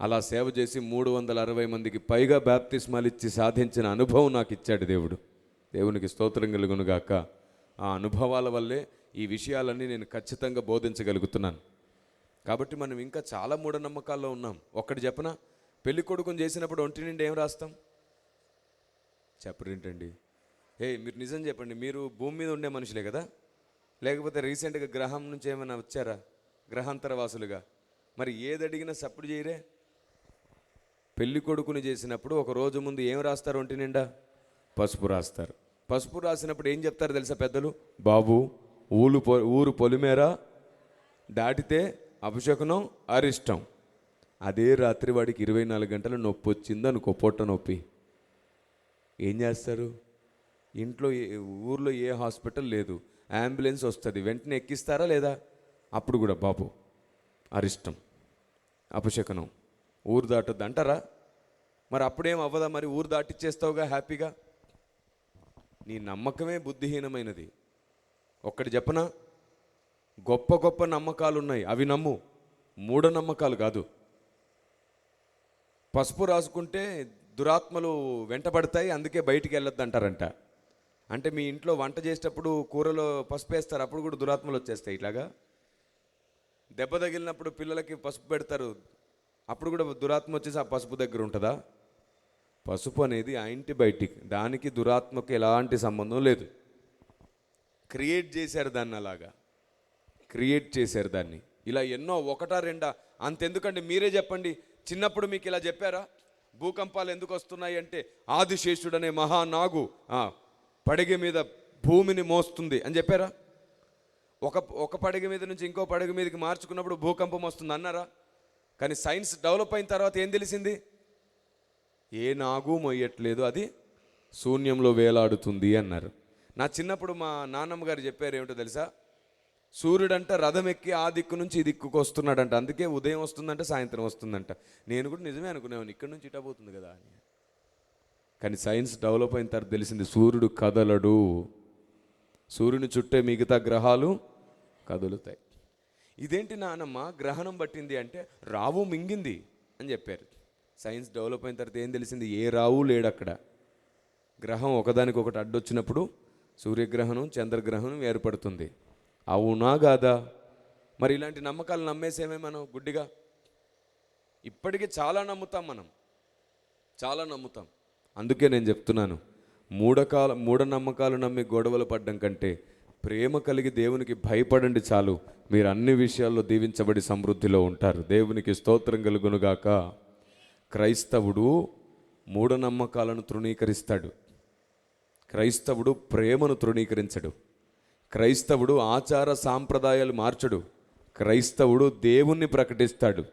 అలా సేవ చేసి 360 మందికి పైగా బాప్తిస్మాలు ఇచ్చి సాధించిన అనుభవం నాకు ఇచ్చాడు దేవుడు. దేవునికి స్తోత్రం కలుగును గాక. ఆ అనుభవాల వల్లే ఈ విషయాలన్నీ నేను ఖచ్చితంగా బోధించగలుగుతున్నాను. కాబట్టి మనం ఇంకా చాలా మూఢనమ్మకాల్లో ఉన్నాం. ఒక్కటి చెప్పనా? పెళ్లి కొడుకుని చేసినప్పుడు ఒంటి నిండా ఏం రాస్తాం? చెప్పరేంటండి? మీరు నిజం చెప్పండి, మీరు భూమి మీద ఉండే మనుషులే కదా, లేకపోతే రీసెంట్గా గ్రహం నుంచి ఏమైనా వచ్చారా గ్రహాంతర వాసులుగా? మరి ఏది అడిగినా సప్పుడు చేయరే. పెళ్లి కొడుకుని చేసినప్పుడు ఒక రోజు ముందు ఏం రాస్తారు? ఒంటి నిండా పసుపు రాస్తారు. పసుపు రాసినప్పుడు ఏం చెప్తారు తెలుసా పెద్దలు? బాబు ఊరు పొలిమేర దాటితే అపశకునం, అరిష్టం. అదే రాత్రి వాడికి 24 గంటల నొప్పి వచ్చింది అనుకో, పొట్ట నొప్పి, ఏం చేస్తారు? ఇంట్లో ఊర్లో ఏ హాస్పిటల్ లేదు, అంబులెన్స్ వస్తుంది, వెంటనే ఎక్కిస్తారా లేదా? అప్పుడు కూడా బాబు అరిష్టం, అపశకనం, ఊరు దాటొద్దు అంటారా? మరి అప్పుడేం అవ్వదా? మరి ఊరు దాటిచ్చేస్తావుగా హ్యాపీగా. నీ నమ్మకమే బుద్ధిహీనమైనది. ఒక్కటి చెప్పనా, గొప్ప గొప్ప నమ్మకాలు ఉన్నాయి, అవి నమ్ము, మూఢనమ్మకాలు కాదు. పసుపు రాసుకుంటే దురాత్మలు వెంటబడతాయి, అందుకే బయటికి వెళ్ళొద్దు అంటారంట. అంటే మీ ఇంట్లో వంట చేసేటప్పుడు కూరలో పసుపు వేస్తారు, అప్పుడు కూడా దురాత్మలు వచ్చేస్తాయి. ఇట్లాగా దెబ్బ తగిలినప్పుడు పిల్లలకి పసుపు పెడతారు, అప్పుడు కూడా దురాత్మ వచ్చేసి ఆ పసుపు దగ్గర ఉంటుందా? పసుపు అనేది యాంటీబయాటిక్, దానికి దురాత్మకు ఎలాంటి సంబంధం లేదు. క్రియేట్ చేశారు దాన్ని, అలాగా క్రియేట్ చేశారు దాన్ని. ఇలా ఎన్నో, ఒకటా రెండా, అంతెందుకండి మీరే చెప్పండి. చిన్నప్పుడు మీకు ఇలా చెప్పారా? భూకంపాలు ఎందుకు వస్తున్నాయి అంటే ఆదిశేషుడనే మహానాగు పడగ మీద భూమిని మోస్తుంది అని చెప్పారా? ఒక పడగ మీద నుంచి ఇంకో పడగ మీదకి మార్చుకున్నప్పుడు భూకంపం వస్తుంది అన్నారా? కానీ సైన్స్ డెవలప్ అయిన తర్వాత ఏం తెలిసింది? ఏ నాగు మొయ్యట్లేదు, అది శూన్యంలో వేలాడుతుంది అన్నారు. నా చిన్నప్పుడు మా నాన్నమ్మ గారు చెప్పారు, ఏమిటో తెలుసా? సూర్యుడంట రథం ఎక్కి ఆ దిక్కు నుంచి ఈ దిక్కుకు వస్తున్నాడంట, అందుకే ఉదయం వస్తుందంట, సాయంత్రం వస్తుందంట. నేను కూడా నిజమే అనుకునేవాడిని, ఇక్కడ నుంచి ఇటా పోతుంది కదా అని. కానీ సైన్స్ డెవలప్ అయిన తర్వాత తెలిసింది, సూర్యుడు కదలడు, సూర్యుని చుట్టే మిగతా గ్రహాలు కదులుతాయి. ఇదేంటి నానమ్మ గ్రహణం పట్టింది అంటే రావు మింగింది అని చెప్పారు. సైన్స్ డెవలప్ అయిన తర్వాత ఏం తెలిసింది? ఏ రావు లేడు అక్కడ. గ్రహం ఒకదానికొకటి అడ్డొచ్చినప్పుడు సూర్యగ్రహణం, చంద్రగ్రహణం ఏర్పడుతుంది. అవునా కాదా? మరి ఇలాంటి నమ్మకాలు నమ్మేసేమే మనం గుడ్డిగా. ఇప్పటికీ చాలా నమ్ముతాం మనం, చాలా నమ్ముతాం. అందుకే నేను చెప్తున్నాను, మూఢనమ్మకాలు నమ్మి గొడవలు పడ్డం కంటే ప్రేమ కలిగి దేవునికి భయపడండి చాలు, మీరు అన్ని విషయాల్లో దీవించబడి సమృద్ధిలో ఉంటారు. దేవునికి స్తోత్రం కలుగునుగాక. క్రైస్తవుడు మూఢనమ్మకాలను తృణీకరిస్తాడు, క్రైస్తవుడు ప్రేమను తృణీకరించడు, క్రైస్తవుడు ఆచార సాంప్రదాయాలు మార్చడు, క్రైస్తవుడు దేవుణ్ణి ప్రకటిస్తాడు.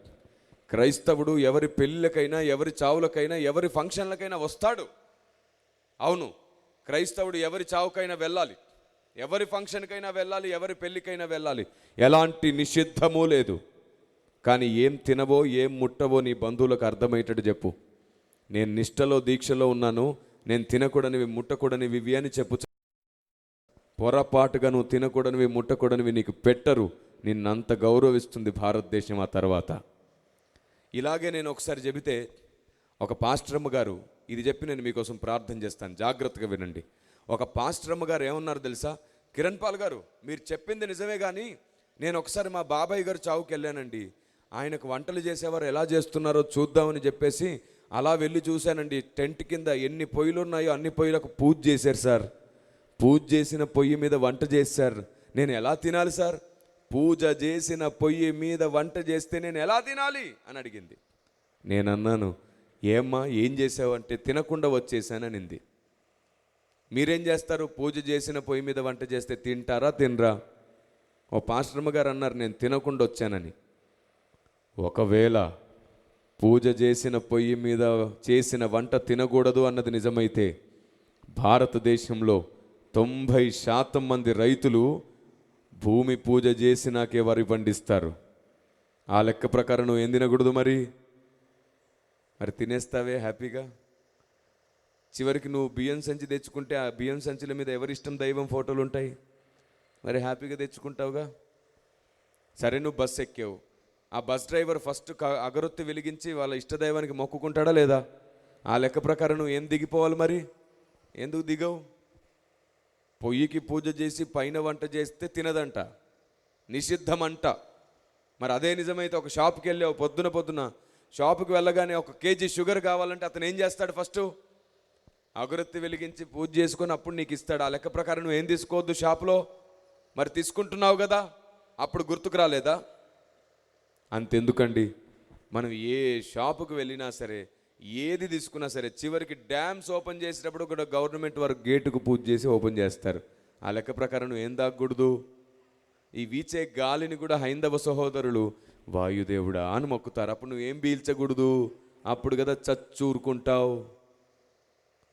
క్రైస్తవుడు ఎవరి పెళ్ళికైనా, ఎవరి చావులకైనా, ఎవరి ఫంక్షన్లకైనా వస్తాడు. అవును, క్రైస్తవుడు ఎవరి చావుకైనా వెళ్ళాలి, ఎవరి ఫంక్షన్కైనా వెళ్ళాలి, ఎవరి పెళ్ళికైనా వెళ్ళాలి, ఎలాంటి నిషిద్ధమూ లేదు. కానీ ఏం తినవో ఏం ముట్టవో నీ బంధువులకు అర్థమయ్యేటట్టు చెప్పు. నేను నిష్టలో దీక్షలో ఉన్నాను, నేను తినకూడనివి ముట్టకూడనివి ఇవి అని చెప్పు. పొరపాటుగా నువ్వు తినకూడనివి ముట్టకూడనివి నీకు పెట్టరు, నిన్నంత గౌరవిస్తుంది భారతదేశం ఆ తర్వాత. ఇలాగే నేను ఒకసారి చెబితే ఒక పాస్టరమ్మ గారు, ఇది చెప్పి నేను మీకోసం ప్రార్థన చేస్తాను, జాగ్రత్తగా వినండి. ఒక పాస్టరమ్మ గారు ఏమన్నారు తెలుసా? కిరణ్ పాల్ గారు, మీరు చెప్పింది నిజమే, కానీ నేను ఒకసారి మా బాబాయ్ గారు చావుకి వెళ్ళానండి, ఆయనకు వంటలు చేసేవారు ఎలా చేస్తున్నారో చూద్దామని చెప్పేసి అలా వెళ్ళి చూశానండి. టెంట్ కింద ఎన్ని పొయ్యిలు ఉన్నాయో అన్ని పొయ్యిలకు పూజ చేశారు సార్, పూజ చేసిన పొయ్యి మీద వంట చేశారు, నేను ఎలా తినాలి సార్? పూజ చేసిన పొయ్యి మీద వంట చేస్తే నేను ఎలా తినాలి అని అడిగింది. నేనన్నాను, ఏమ్మా ఏం చేసావు అంటే తినకుండా వచ్చేసాననింది. మీరేం చేస్తారు? పూజ చేసిన పొయ్యి మీద వంట చేస్తే తింటారా తినరా? ఓ పాస్టర్మ గారు అన్నారు, నేను తినకుండా వచ్చానని. ఒకవేళ పూజ చేసిన పొయ్యి మీద చేసిన వంట తినకూడదు అన్నది నిజమైతే భారతదేశంలో 90% మంది రైతులు భూమి పూజ చేసినాకే వరి పండిస్తారు. ఆ లెక్క ప్రకారం నువ్వు ఏం తినకూడదు మరి తినేస్తావే హ్యాపీగా. చివరికి నువ్వు బియ్యం సంచి తెచ్చుకుంటే ఆ బియ్యం సంచుల మీద ఎవరిష్టం దైవం ఫోటోలు ఉంటాయి, మరి హ్యాపీగా తెచ్చుకుంటావుగా. సరే, నువ్వు బస్సు ఎక్కావు, ఆ బస్ డ్రైవర్ ఫస్ట్ అగరొత్తి వెలిగించి వాళ్ళ ఇష్టదైవానికి మొక్కుకుంటాడా లేదా? ఆ లెక్క ప్రకారం నువ్వు ఏం దిగిపోవాలి మరి? ఎందుకు దిగవు? పొయ్యికి పూజ చేసి పైన వంట చేస్తే తినదంట, నిషిద్ధమంట. మరి అదే నిజమైతే ఒక షాప్కి వెళ్ళావు, పొద్దున షాపుకి వెళ్ళగానే 1 కేజీ షుగర్ కావాలంటే అతను ఏం చేస్తాడు? ఫస్ట్ అగరొత్తి వెలిగించి పూజ చేసుకొని అప్పుడు నీకు ఇస్తాడు. ఆ లెక్క ప్రకారం నువ్వు ఏం తీసుకోవద్దు షాపులో, మరి తీసుకుంటున్నావు కదా, అప్పుడు గుర్తుకు రాలేదా? అంతెందుకండి, మనం ఏ షాపుకు వెళ్ళినా సరే, ఏది తీసుకున్నా సరే, చివరికి డ్యామ్స్ ఓపెన్ చేసేటప్పుడు కూడా గవర్నమెంట్ వారు గేటుకు పూజ చేసి ఓపెన్ చేస్తారు. ఆ లెక్క ప్రకారం నువ్వు ఏం తాగకూడదు? ఈ వీచే గాలిని కూడా హైందవ సహోదరులు వాయుదేవుడా అని మొక్కుతారు. అప్పుడు నువ్వేం పీల్చకూడదు, అప్పుడు కదా చచ్చూరుకుంటావు.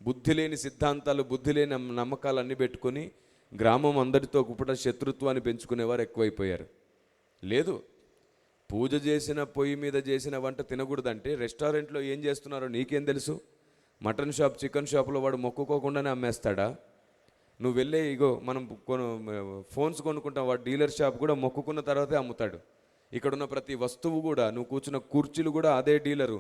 బుద్ధి లేని సిద్ధాంతాలు, బుద్ధి లేని నమ్మకాలు అన్నీ పెట్టుకొని గ్రామం అందరితో కూడా శత్రుత్వాన్ని పెంచుకునేవారు ఎక్కువైపోయారు. లేదు, పూజ చేసిన పొయ్యి మీద చేసిన వంట తినకూడదంటే రెస్టారెంట్లో ఏం చేస్తున్నారో నీకేం తెలుసు? మటన్ షాప్, చికెన్ షాప్లో వాడు మొక్కుకోకుండానే అమ్మేస్తాడా? నువ్వు వెళ్ళే ఇగో మనం ఫోన్స్ కొనుక్కుంటాం, వాడు డీలర్ షాప్ కూడా మొక్కుకున్న తర్వాతే అమ్ముతాడు. ఇక్కడున్న ప్రతి వస్తువు కూడా, నువ్వు కూర్చున్న కుర్చీలు కూడా అదే డీలరు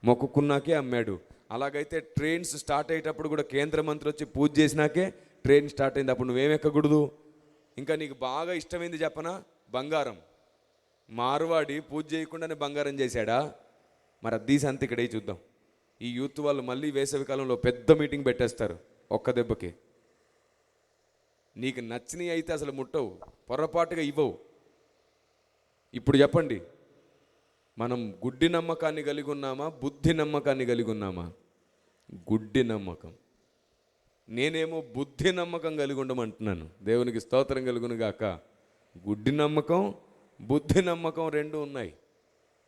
మొక్కుకున్నాకే అమ్మాడు. అలాగైతే ట్రైన్స్ స్టార్ట్ అయ్యేటప్పుడు కూడా కేంద్ర మంత్రి వచ్చి పూజ చేసినాకే ట్రైన్ స్టార్ట్ అయింది. అప్పుడు నువ్వేమెక్కకూడదు. ఇంకా నీకు బాగా ఇష్టమైంది చెప్పనా? బంగారం. మార్వాడి పూజ చేయకుండానే బంగారం చేశాడా? మరి అది తీసి అంత ఇక్కడే చూద్దాం. ఈ యూత్ వాళ్ళు మళ్ళీ వేసవి కాలంలో పెద్ద మీటింగ్ పెట్టేస్తారు ఒక్క దెబ్బకి. నీకు నచ్చినవి అయితే అసలు ముట్టవు, పొరపాటుగా ఇవ్వవు. ఇప్పుడు చెప్పండి, మనం గుడ్డి నమ్మకాన్ని కలిగి ఉన్నామా, బుద్ధి నమ్మకాన్ని కలిగి ఉన్నామా? గుడ్డి నమ్మకం. నేనేమో బుద్ధి నమ్మకం కలిగి ఉండమంటున్నాను. దేవునికి స్తోత్రం కలుగును గాక. గుడ్డి నమ్మకం, బుద్ధి నమ్మకం రెండు ఉన్నాయి.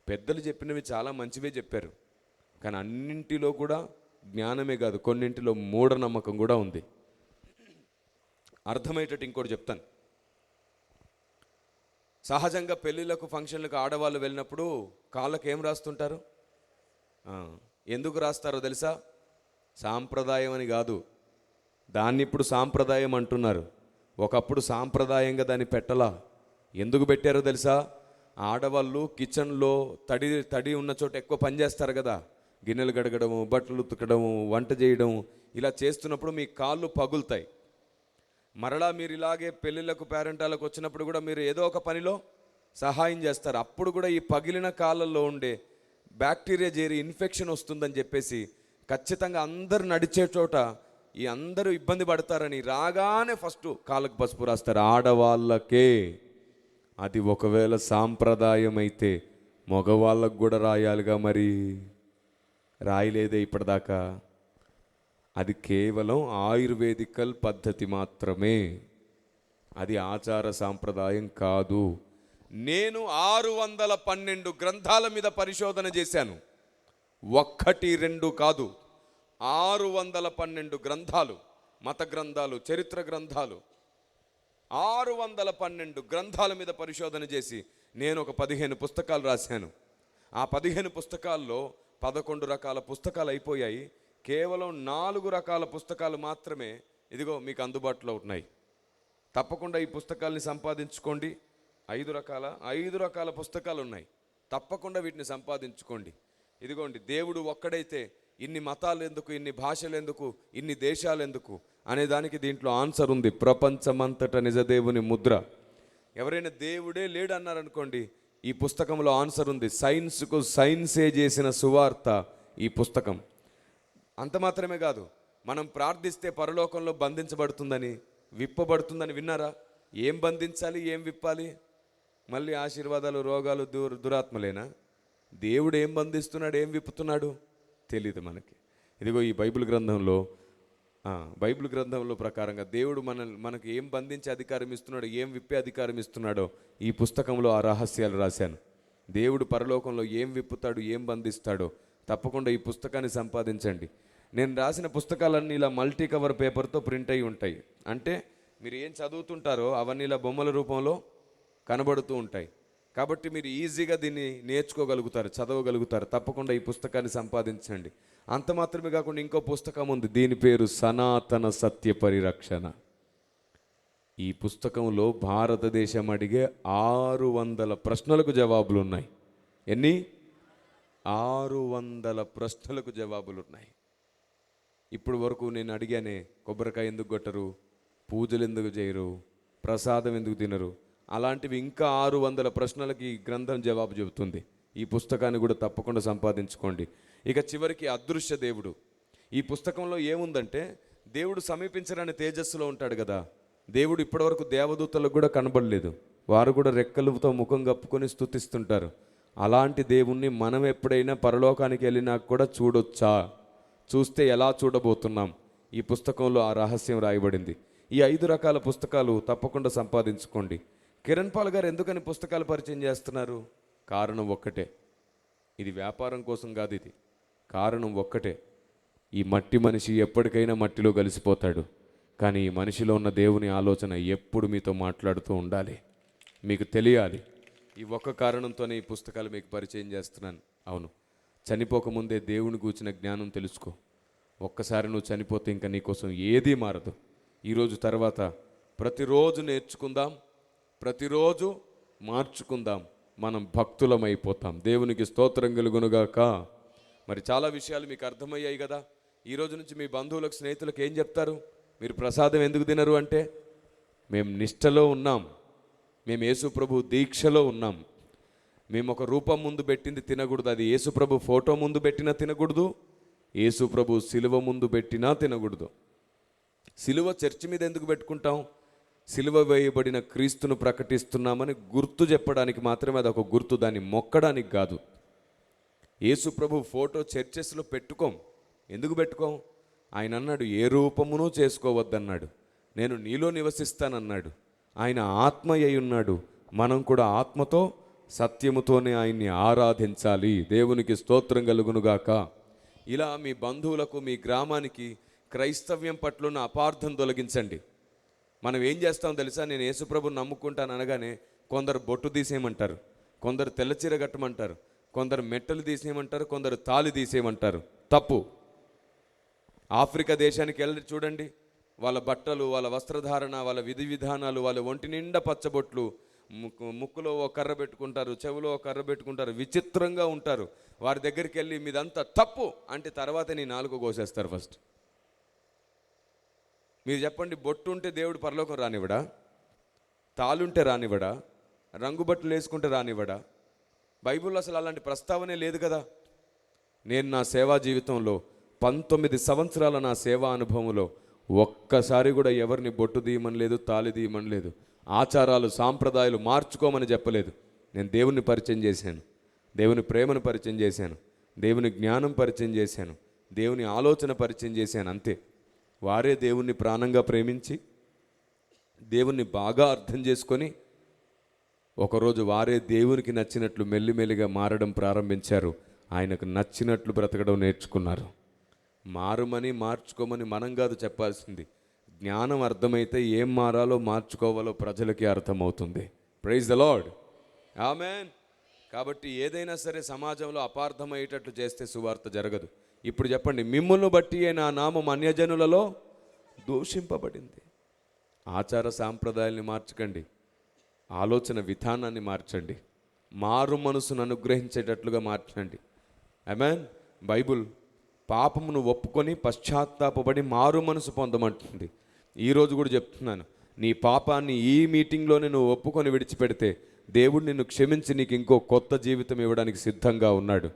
పెద్దలు చెప్పినవి చాలా మంచివే చెప్పారు, కానీ అన్నింటిలో కూడా జ్ఞానమే కాదు, కొన్నింటిలో మూఢనమ్మకం కూడా ఉంది. అర్థమయ్యేటట్టు ఇంకోటి చెప్తాను. సహజంగా పెళ్ళిళ్ళకు, ఫంక్షన్లకు ఆడవాళ్ళు వెళ్ళినప్పుడు కాళ్ళకు ఏం రాస్తుంటారు? ఎందుకు రాస్తారో తెలుసా? సాంప్రదాయం అని కాదు, దాన్ని ఇప్పుడు సాంప్రదాయం అంటున్నారు. ఒకప్పుడు సాంప్రదాయంగా దాన్ని పెట్టలా. ఎందుకు పెట్టారో తెలుసా? ఆడవాళ్ళు కిచెన్లో తడి ఉన్న చోట ఎక్కువ పని చేస్తారు కదా, గిన్నెలు కడగడము, బట్టలు ఉతకడము, వంట చేయడం, ఇలా చేస్తున్నప్పుడు మీ కాళ్ళు పగులుతాయి. మరలా మీరు ఇలాగే పెళ్ళిళ్ళకు, పేరెంటాలకు వచ్చినప్పుడు కూడా మీరు ఏదో ఒక పనిలో సహాయం చేస్తారు. అప్పుడు కూడా ఈ పగిలిన కాళ్ళల్లో ఉండే బ్యాక్టీరియా చేరి ఇన్ఫెక్షన్ వస్తుందని చెప్పేసి ఖచ్చితంగా అందరు నడిచే చోట ఈ అందరూ ఇబ్బంది పడతారని రాగానే ఫస్ట్ కాళ్ళకు పసుపు రాస్తారు. ఆడవాళ్ళకే. అది ఒకవేళ సాంప్రదాయం అయితే మగవాళ్ళకు కూడా రాయాలిగా, మరి రాయలేదే ఇప్పటిదాకా. అది కేవలం ఆయుర్వేదికల్ పద్ధతి మాత్రమే, అది ఆచార సాంప్రదాయం కాదు. నేను 612 గ్రంథాల మీద పరిశోధన చేశాను, 1, 2 కాదు. 612 గ్రంథాలు, మత గ్రంథాలు, చరిత్ర గ్రంథాలు, 612 గ్రంథాల మీద పరిశోధన చేసి నేను ఒక 15 పుస్తకాలు రాశాను. ఆ 15 పుస్తకాల్లో 11 రకాల పుస్తకాలు అయిపోయాయి. కేవలం 4 రకాల పుస్తకాలు మాత్రమే ఇదిగో మీకు అందుబాటులో ఉన్నాయి. తప్పకుండా ఈ పుస్తకాల్ని సంపాదించుకోండి. 5 రకాల పుస్తకాలు ఉన్నాయి, తప్పకుండా వీటిని సంపాదించుకోండి. ఇదిగోండి, దేవుడు ఒక్కడైతే ఇన్ని మతాలు ఎందుకు, ఇన్ని భాషలు ఎందుకు, ఇన్ని దేశాలు ఎందుకు అనే దానికి దీంట్లో ఆన్సర్ ఉంది. ప్రపంచమంతట నిజదేవుని ముద్ర. ఎవరైనా దేవుడే లేడు అన్నారనుకోండి, ఈ పుస్తకంలో ఆన్సర్ ఉంది. సైన్స్కు సైన్సే చేసిన సువార్త ఈ పుస్తకం. అంత మాత్రమే కాదు, మనం ప్రార్థిస్తే పరలోకంలో బంధించబడుతుందని, విప్పబడుతుందని విన్నారా? ఏం బంధించాలి, ఏం విప్పాలి? మళ్ళీ ఆశీర్వాదాలు, రోగాలు, దురాత్మలేనా? దేవుడు ఏం బంధిస్తున్నాడు, ఏం విప్పుతున్నాడు తెలియదు మనకి. ఇదిగో ఈ బైబిల్ గ్రంథంలో ప్రకారంగా దేవుడు మనకి ఏం బంధించే అధికారం ఇస్తున్నాడో, ఏం విప్పే అధికారం ఇస్తున్నాడో ఈ పుస్తకంలో ఆ రహస్యాలు రాశాను. దేవుడు పరలోకంలో ఏం విప్పుతాడు, ఏం బంధిస్తాడో తప్పకుండా ఈ పుస్తకాన్ని సంపాదించండి. నేను రాసిన పుస్తకాలన్నీ ఇలా మల్టీ కవర్ పేపర్తో ప్రింట్ అయి ఉంటాయి. అంటే మీరు ఏం చదువుతుంటారో అవన్నీ ఇలా బొమ్మల రూపంలో కనబడుతూ ఉంటాయి. కాబట్టి మీరు ఈజీగా దీన్ని నేర్చుకోగలుగుతారు, చదవగలుగుతారు. తప్పకుండా ఈ పుస్తకాన్ని సంపాదించండి. అంత మాత్రమే కాకుండా ఇంకో పుస్తకం ఉంది, దీని పేరు సనాతన సత్య పరిరక్షణ. ఈ పుస్తకంలో భారతదేశం అడిగే 600 ప్రశ్నలకు జవాబులు ఉన్నాయి. ఎన్ని? 600 ప్రశ్నలకు జవాబులు ఉన్నాయి. ఇప్పుడు వరకు నేను అడిగానే, కొబ్బరికాయ ఎందుకు కొట్టరు, పూజలు ఎందుకు చేయరు, ప్రసాదం ఎందుకు తినరు, అలాంటివి ఇంకా 600 ప్రశ్నలకి ఈ గ్రంథం జవాబు చెబుతుంది. ఈ పుస్తకాన్ని కూడా తప్పకుండా సంపాదించుకోండి. ఇక చివరికి అదృశ్య దేవుడు. ఈ పుస్తకంలో ఏముందంటే, దేవుడు సమీపించరాని తేజస్సులో ఉంటాడు కదా. దేవుడు ఇప్పటివరకు దేవదూతలకు కూడా కనబడలేదు, వారు కూడా రెక్కలతో ముఖం కప్పుకొని స్తుతిస్తుంటారు. అలాంటి దేవుణ్ణి మనం ఎప్పుడైనా పరలోకానికి వెళ్ళినా కూడా చూడొచ్చా? చూస్తే ఎలా చూడబోతున్నాం? ఈ పుస్తకంలో ఆ రహస్యం రాయబడింది. ఈ 5 రకాల పుస్తకాలు తప్పకుండా సంపాదించుకోండి. కిరణ్ పాల్ గారు ఎందుకని పుస్తకాలు పరిచయం చేస్తున్నారు? కారణం ఒక్కటే. ఇది వ్యాపారం కోసం కాదు, ఇది కారణం ఒక్కటే. ఈ మట్టి మనిషి ఎప్పటికైనా మట్టిలో కలిసిపోతాడు, కానీ ఈ మనిషిలో ఉన్న దేవుని ఆలోచన ఎప్పుడు మీతో మాట్లాడుతూ ఉండాలి, మీకు తెలియాలి. ఈ ఒక్క కారణంతోనే ఈ పుస్తకాలు మీకు పరిచయం చేస్తున్నాను. అవును, చనిపోకముందే దేవుని గూర్చిన జ్ఞానం తెలుసుకో. ఒక్కసారి నువ్వు చనిపోతే ఇంకా నీకోసం ఏదీ మారదు. ఈరోజు తర్వాత ప్రతిరోజు నేర్చుకుందాం, ప్రతిరోజు మార్చుకుందాం, మనం భక్తులమైపోతాం. దేవునికి స్తోత్రం కలుగునుగాక. మరి చాలా విషయాలు మీకు అర్థమయ్యాయి కదా. ఈరోజు నుంచి మీ బంధువులకు, స్నేహితులకు ఏం చెప్తారు? మీరు ప్రసాదం ఎందుకు తినరు అంటే, మేము నిష్టలో ఉన్నాం, మేము యేసు ప్రభు దీక్షలో ఉన్నాం. మేము ఒక రూపం ముందు పెట్టింది తినకూడదు, అది యేసు ప్రభు ఫోటో ముందు పెట్టినా తినకూడదు, యేసు ప్రభు సిలువ ముందు పెట్టినా తినకూడదు. సిలువ చర్చి మీద ఎందుకు పెట్టుకుంటాం? సిలువ వేయబడిన క్రీస్తును ప్రకటిస్తున్నామని గుర్తు చెప్పడానికి మాత్రమే, అది ఒక గుర్తు, దాన్ని మొక్కడానికి కాదు. యేసు ప్రభు ఫోటో చర్చెస్లో పెట్టుకోం. ఎందుకు పెట్టుకోం? ఆయన అన్నాడు, ఏ రూపమును చేసుకోవద్దన్నాడు, నేను నీలో నివసిస్తానన్నాడు. ఆయన ఆత్మ అయి ఉన్నాడు, మనం కూడా ఆత్మతో సత్యముతోనే ఆయన్ని ఆరాధించాలి. దేవునికి స్తోత్రం కలుగునుగాక. ఇలా మీ బంధువులకు, మీ గ్రామానికి క్రైస్తవ్యం పట్ల ఉన్న అపార్థం తొలగించండి. మనం ఏం చేస్తాం తెలుసా? నేను యేసుప్రభుని నమ్ముకుంటాను అనగానే కొందరు బొట్టు తీసేయమంటారు, కొందరు తెల్లచీర కట్టమంటారు, కొందరు మెట్టలు తీసేయమంటారు, కొందరు తాళి తీసేయమంటారు. తప్పు. ఆఫ్రికా దేశానికి వెళ్ళి చూడండి, వాళ్ళ బట్టలు, వాళ్ళ వస్త్రధారణ, వాళ్ళ విధి విధానాలు, వాళ్ళ ఒంటి నిండా పచ్చబొట్లు, ముక్కులో ఒక కర్ర పెట్టుకుంటారు, చెవులో ఒక కర్ర పెట్టుకుంటారు, విచిత్రంగా ఉంటారు. వారి దగ్గరికి వెళ్ళి మీదంతా తప్పు అంటే తర్వాత నీ నాలుగు కోసేస్తారు ఫస్ట్. మీరు చెప్పండి, బొట్టు ఉంటే దేవుడు పరలోకం రానివ్వడా? తాలుంటే రానివ్వడా? రంగు బట్టలు వేసుకుంటే రానివ్వడా? బైబిల్లో అసలు అలాంటి ప్రస్తావనే లేదు కదా. నేను నా సేవా జీవితంలో 19 సంవత్సరాల నా సేవా అనుభవంలో ఒక్కసారి కూడా ఎవరిని బొట్టు తీయమని లేదు, తాళి తీయమని లేదు, ఆచారాలు సాంప్రదాయాలు మార్చుకోమని చెప్పలేదు. నేను దేవుని పరిచయం చేశాను, దేవుని ప్రేమను పరిచయం చేశాను, దేవుని జ్ఞానం పరిచయం చేశాను, దేవుని ఆలోచన పరిచయం చేశాను, అంతే. వారే దేవుణ్ణి ప్రాణంగా ప్రేమించి, దేవుణ్ణి బాగా అర్థం చేసుకొని, ఒకరోజు వారే దేవునికి నచ్చినట్లు మెల్లిమెల్లిగా మారడం ప్రారంభించారు. ఆయనకు నచ్చినట్లు బ్రతకడం నేర్చుకున్నారు. మారుమని, మార్చుకోమని మనం కాదు చెప్పాల్సింది. జ్ఞానం అర్థమైతే ఏం మారాలో, మార్చుకోవాలో ప్రజలకి అర్థమవుతుంది. Praise the Lord. ఆమేన్. కాబట్టి ఏదైనా సరే సమాజంలో అపార్థమయ్యేటట్లు చేస్తే సువార్త జరగదు. ఇప్పుడు చెప్పండి, మిమ్ములను బట్టి నా నామం అన్యజనులలో దూషింపబడింది. ఆచార సాంప్రదాయాల్ని మార్చకండి, ఆలోచన విధానాన్ని మార్చండి, మారు మనసును అనుగ్రహించేటట్లుగా మార్చండి. ఆమేన్. బైబుల్ పాపమును ఒప్పుకొని పశ్చాత్తాపపడి మారు మనసు పొందమంటుంది. ఈరోజు కూడా చెప్తున్నాను, నీ పాపాన్ని ఈ మీటింగ్లోనే నువ్వు ఒప్పుకొని విడిచిపెడితే దేవుడు నిన్ను క్షమించి నీకు ఇంకో కొత్త జీవితం ఇవ్వడానికి సిద్ధంగా ఉన్నాడు.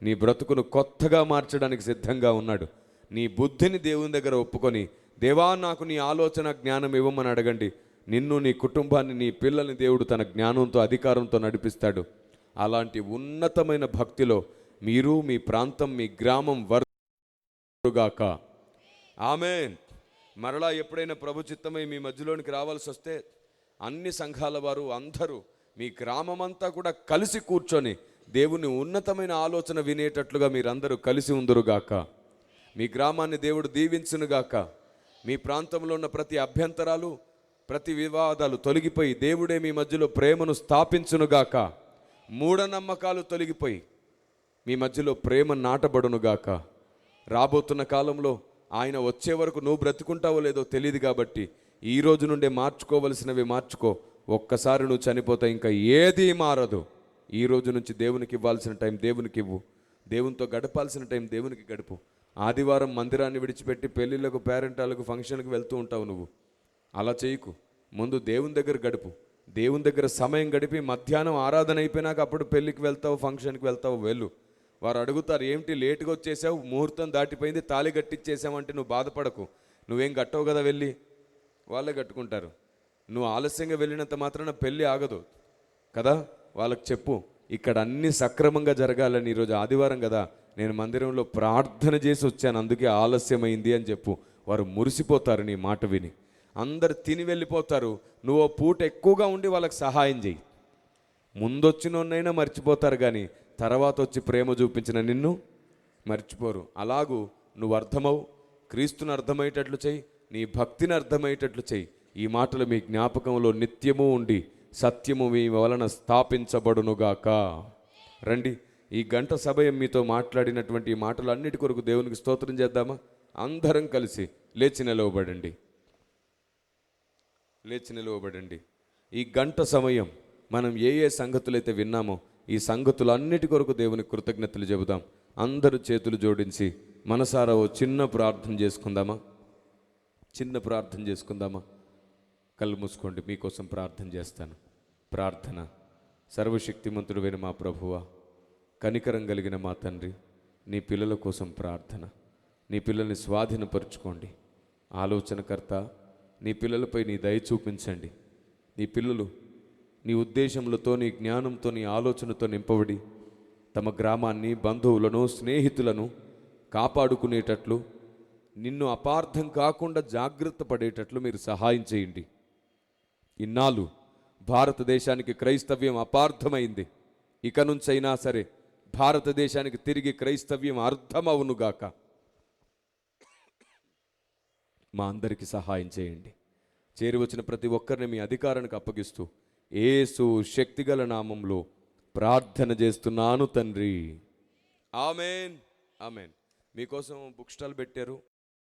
నీ బ్రతుకును కొత్తగా మార్చడానికి సిద్ధంగా ఉన్నాడు. నీ బుద్ధిని దేవుని దగ్గర ఒప్పుకొని, దేవా నాకు నీ ఆలోచన జ్ఞానం ఇవ్వమని అడగండి. నిన్ను, నీ కుటుంబాన్ని, నీ పిల్లల్ని దేవుడు తన జ్ఞానంతో, అధికారంతో నడిపిస్తాడు. అలాంటి ఉన్నతమైన భక్తిలో మీరు, మీ ప్రాంతం, మీ గ్రామం వర్గాక. ఆమేన్. మరలా ఎప్పుడైనా ప్రభు చిత్తమై మీ మధ్యలోనికి రావాల్సి వస్తే అన్ని సంఘాల వారు అందరూ, మీ గ్రామమంతా కూడా కలిసి కూర్చొని దేవుని ఉన్నతమైన ఆలోచన వినేటట్లుగా మీరందరూ కలిసి ఉందురుగాక. మీ గ్రామాన్ని దేవుడు దీవించునుగాక. మీ ప్రాంతంలో ఉన్న ప్రతి అభ్యంతరాలు, ప్రతి వివాదాలు తొలగిపోయి దేవుడే మీ మధ్యలో ప్రేమను స్థాపించునుగాక. మూఢనమ్మకాలు తొలగిపోయి మీ మధ్యలో ప్రేమ నాటబడునుగాక. రాబోతున్న కాలంలో ఆయన వచ్చే వరకు నువ్వు బ్రతుకుంటావో లేదో తెలియదు కాబట్టి ఈ రోజు నుండే మార్చుకోవలసినవి మార్చుకో. ఒక్కసారి నువ్వు చనిపోతే ఇంకా ఏదీ మారదు. ఈ రోజు నుంచి దేవునికి ఇవ్వాల్సిన టైం దేవునికి ఇవ్వు, దేవునితో గడపాల్సిన టైం దేవునికి గడుపు. ఆదివారం మందిరాన్ని విడిచిపెట్టి పెళ్ళిళ్ళకు, పేరెంటాలకు, ఫంక్షన్లకు వెళ్తూ ఉంటావు. నువ్వు అలా చేయకు. ముందు దేవుని దగ్గర గడుపు. దేవుని దగ్గర సమయం గడిపి మధ్యాహ్నం ఆరాధన అయిపోయినాక అప్పుడు పెళ్ళికి వెళ్తావు, ఫంక్షన్కి వెళ్తావు, వెళ్ళు. వారు అడుగుతారు, ఏమిటి లేటుగా వచ్చేసావు, ముహూర్తం దాటిపోయింది, తాళి కట్టించేసావంటే నువ్వు బాధపడకు. నువ్వేం కట్టవు కదా, వెళ్ళి వాళ్ళే కట్టుకుంటారు. నువ్వు ఆలస్యంగా వెళ్ళినంత మాత్రాన పెళ్ళి ఆగదు కదా. వాళ్ళకి చెప్పు, ఇక్కడ అన్నీ సక్రమంగా జరగాలని, ఈరోజు ఆదివారం కదా, నేను మందిరంలో ప్రార్థన చేసి వచ్చాను, అందుకే ఆలస్యమైంది అని చెప్పు. వారు మురిసిపోతారు నీ మాట విని. అందరు తిని వెళ్ళిపోతారు. నువ్వు పూట ఎక్కువగా ఉండి వాళ్ళకి సహాయం చేయి. ముందొచ్చినోన్నైనా మర్చిపోతారు, కానీ తర్వాత వచ్చి ప్రేమ చూపించిన నిన్ను మర్చిపోరు. అలాగూ నువ్వు అర్థమవు, క్రీస్తుని అర్థమయ్యేటట్లు చెయ్యి, నీ భక్తిని అర్థమయ్యేటట్లు చెయ్యి. ఈ మాటలు మీ జ్ఞాపకంలో నిత్యము ఉండి సత్యము మీ వలన స్థాపించబడునుగాక. రండి, ఈ గంట సమయం మీతో మాట్లాడినటువంటి ఈ మాటలు అన్నిటి కొరకు దేవునికి స్తోత్రం చేద్దామా? అందరం కలిసి లేచి నిలవబడండి. లేచి నిలవబడండి. ఈ గంట సమయం మనం ఏ ఏ సంగతులైతే విన్నామో ఈ సంగతులన్నిటి కొరకు దేవునికి కృతజ్ఞతలు చెబుదాం. అందరూ చేతులు జోడించి మనసారా ఓ చిన్న ప్రార్థన చేసుకుందామా? చిన్న ప్రార్థన చేసుకుందామా? కళ్ళు మూసుకోండి, మీకోసం ప్రార్థన చేస్తాను. ప్రార్థన. సర్వశక్తిమంతుడైన మా ప్రభువా, కనికరం కలిగిన మా తండ్రి, నీ పిల్లల కోసం ప్రార్థన. నీ పిల్లల్ని స్వాధీనపరుచుకోండి. ఆలోచనకర్త, నీ పిల్లలపై నీ దయ చూపించండి. నీ పిల్లలు నీ ఉద్దేశములతో, నీ జ్ఞానంతో, నీ ఆలోచనతో నింపబడి తమ గ్రామాన్ని, బంధువులను, స్నేహితులను కాపాడుకునేటట్లు, నిన్ను అపార్థం కాకుండా జాగ్రత్త పడేటట్లు మీరు సహాయం చేయండి. ఇన్నాళ్ళు భారతదేశానికి క్రైస్తవ్యం అపార్థమైంది. ఇక నుంచైనా సరే భారతదేశానికి తిరిగి క్రైస్తవ్యం అర్థమవునుగాక. మా అందరికీ సహాయం చేయండి. చేరి వచ్చిన ప్రతి ఒక్కరిని మీ అధికారానికి అప్పగిస్తూ యేసు శక్తిగల నామంలో ప్రార్థన చేస్తున్నాను తండ్రి. Amen, amen. మీకోసం బుక్ స్టాల్ పెట్టారు.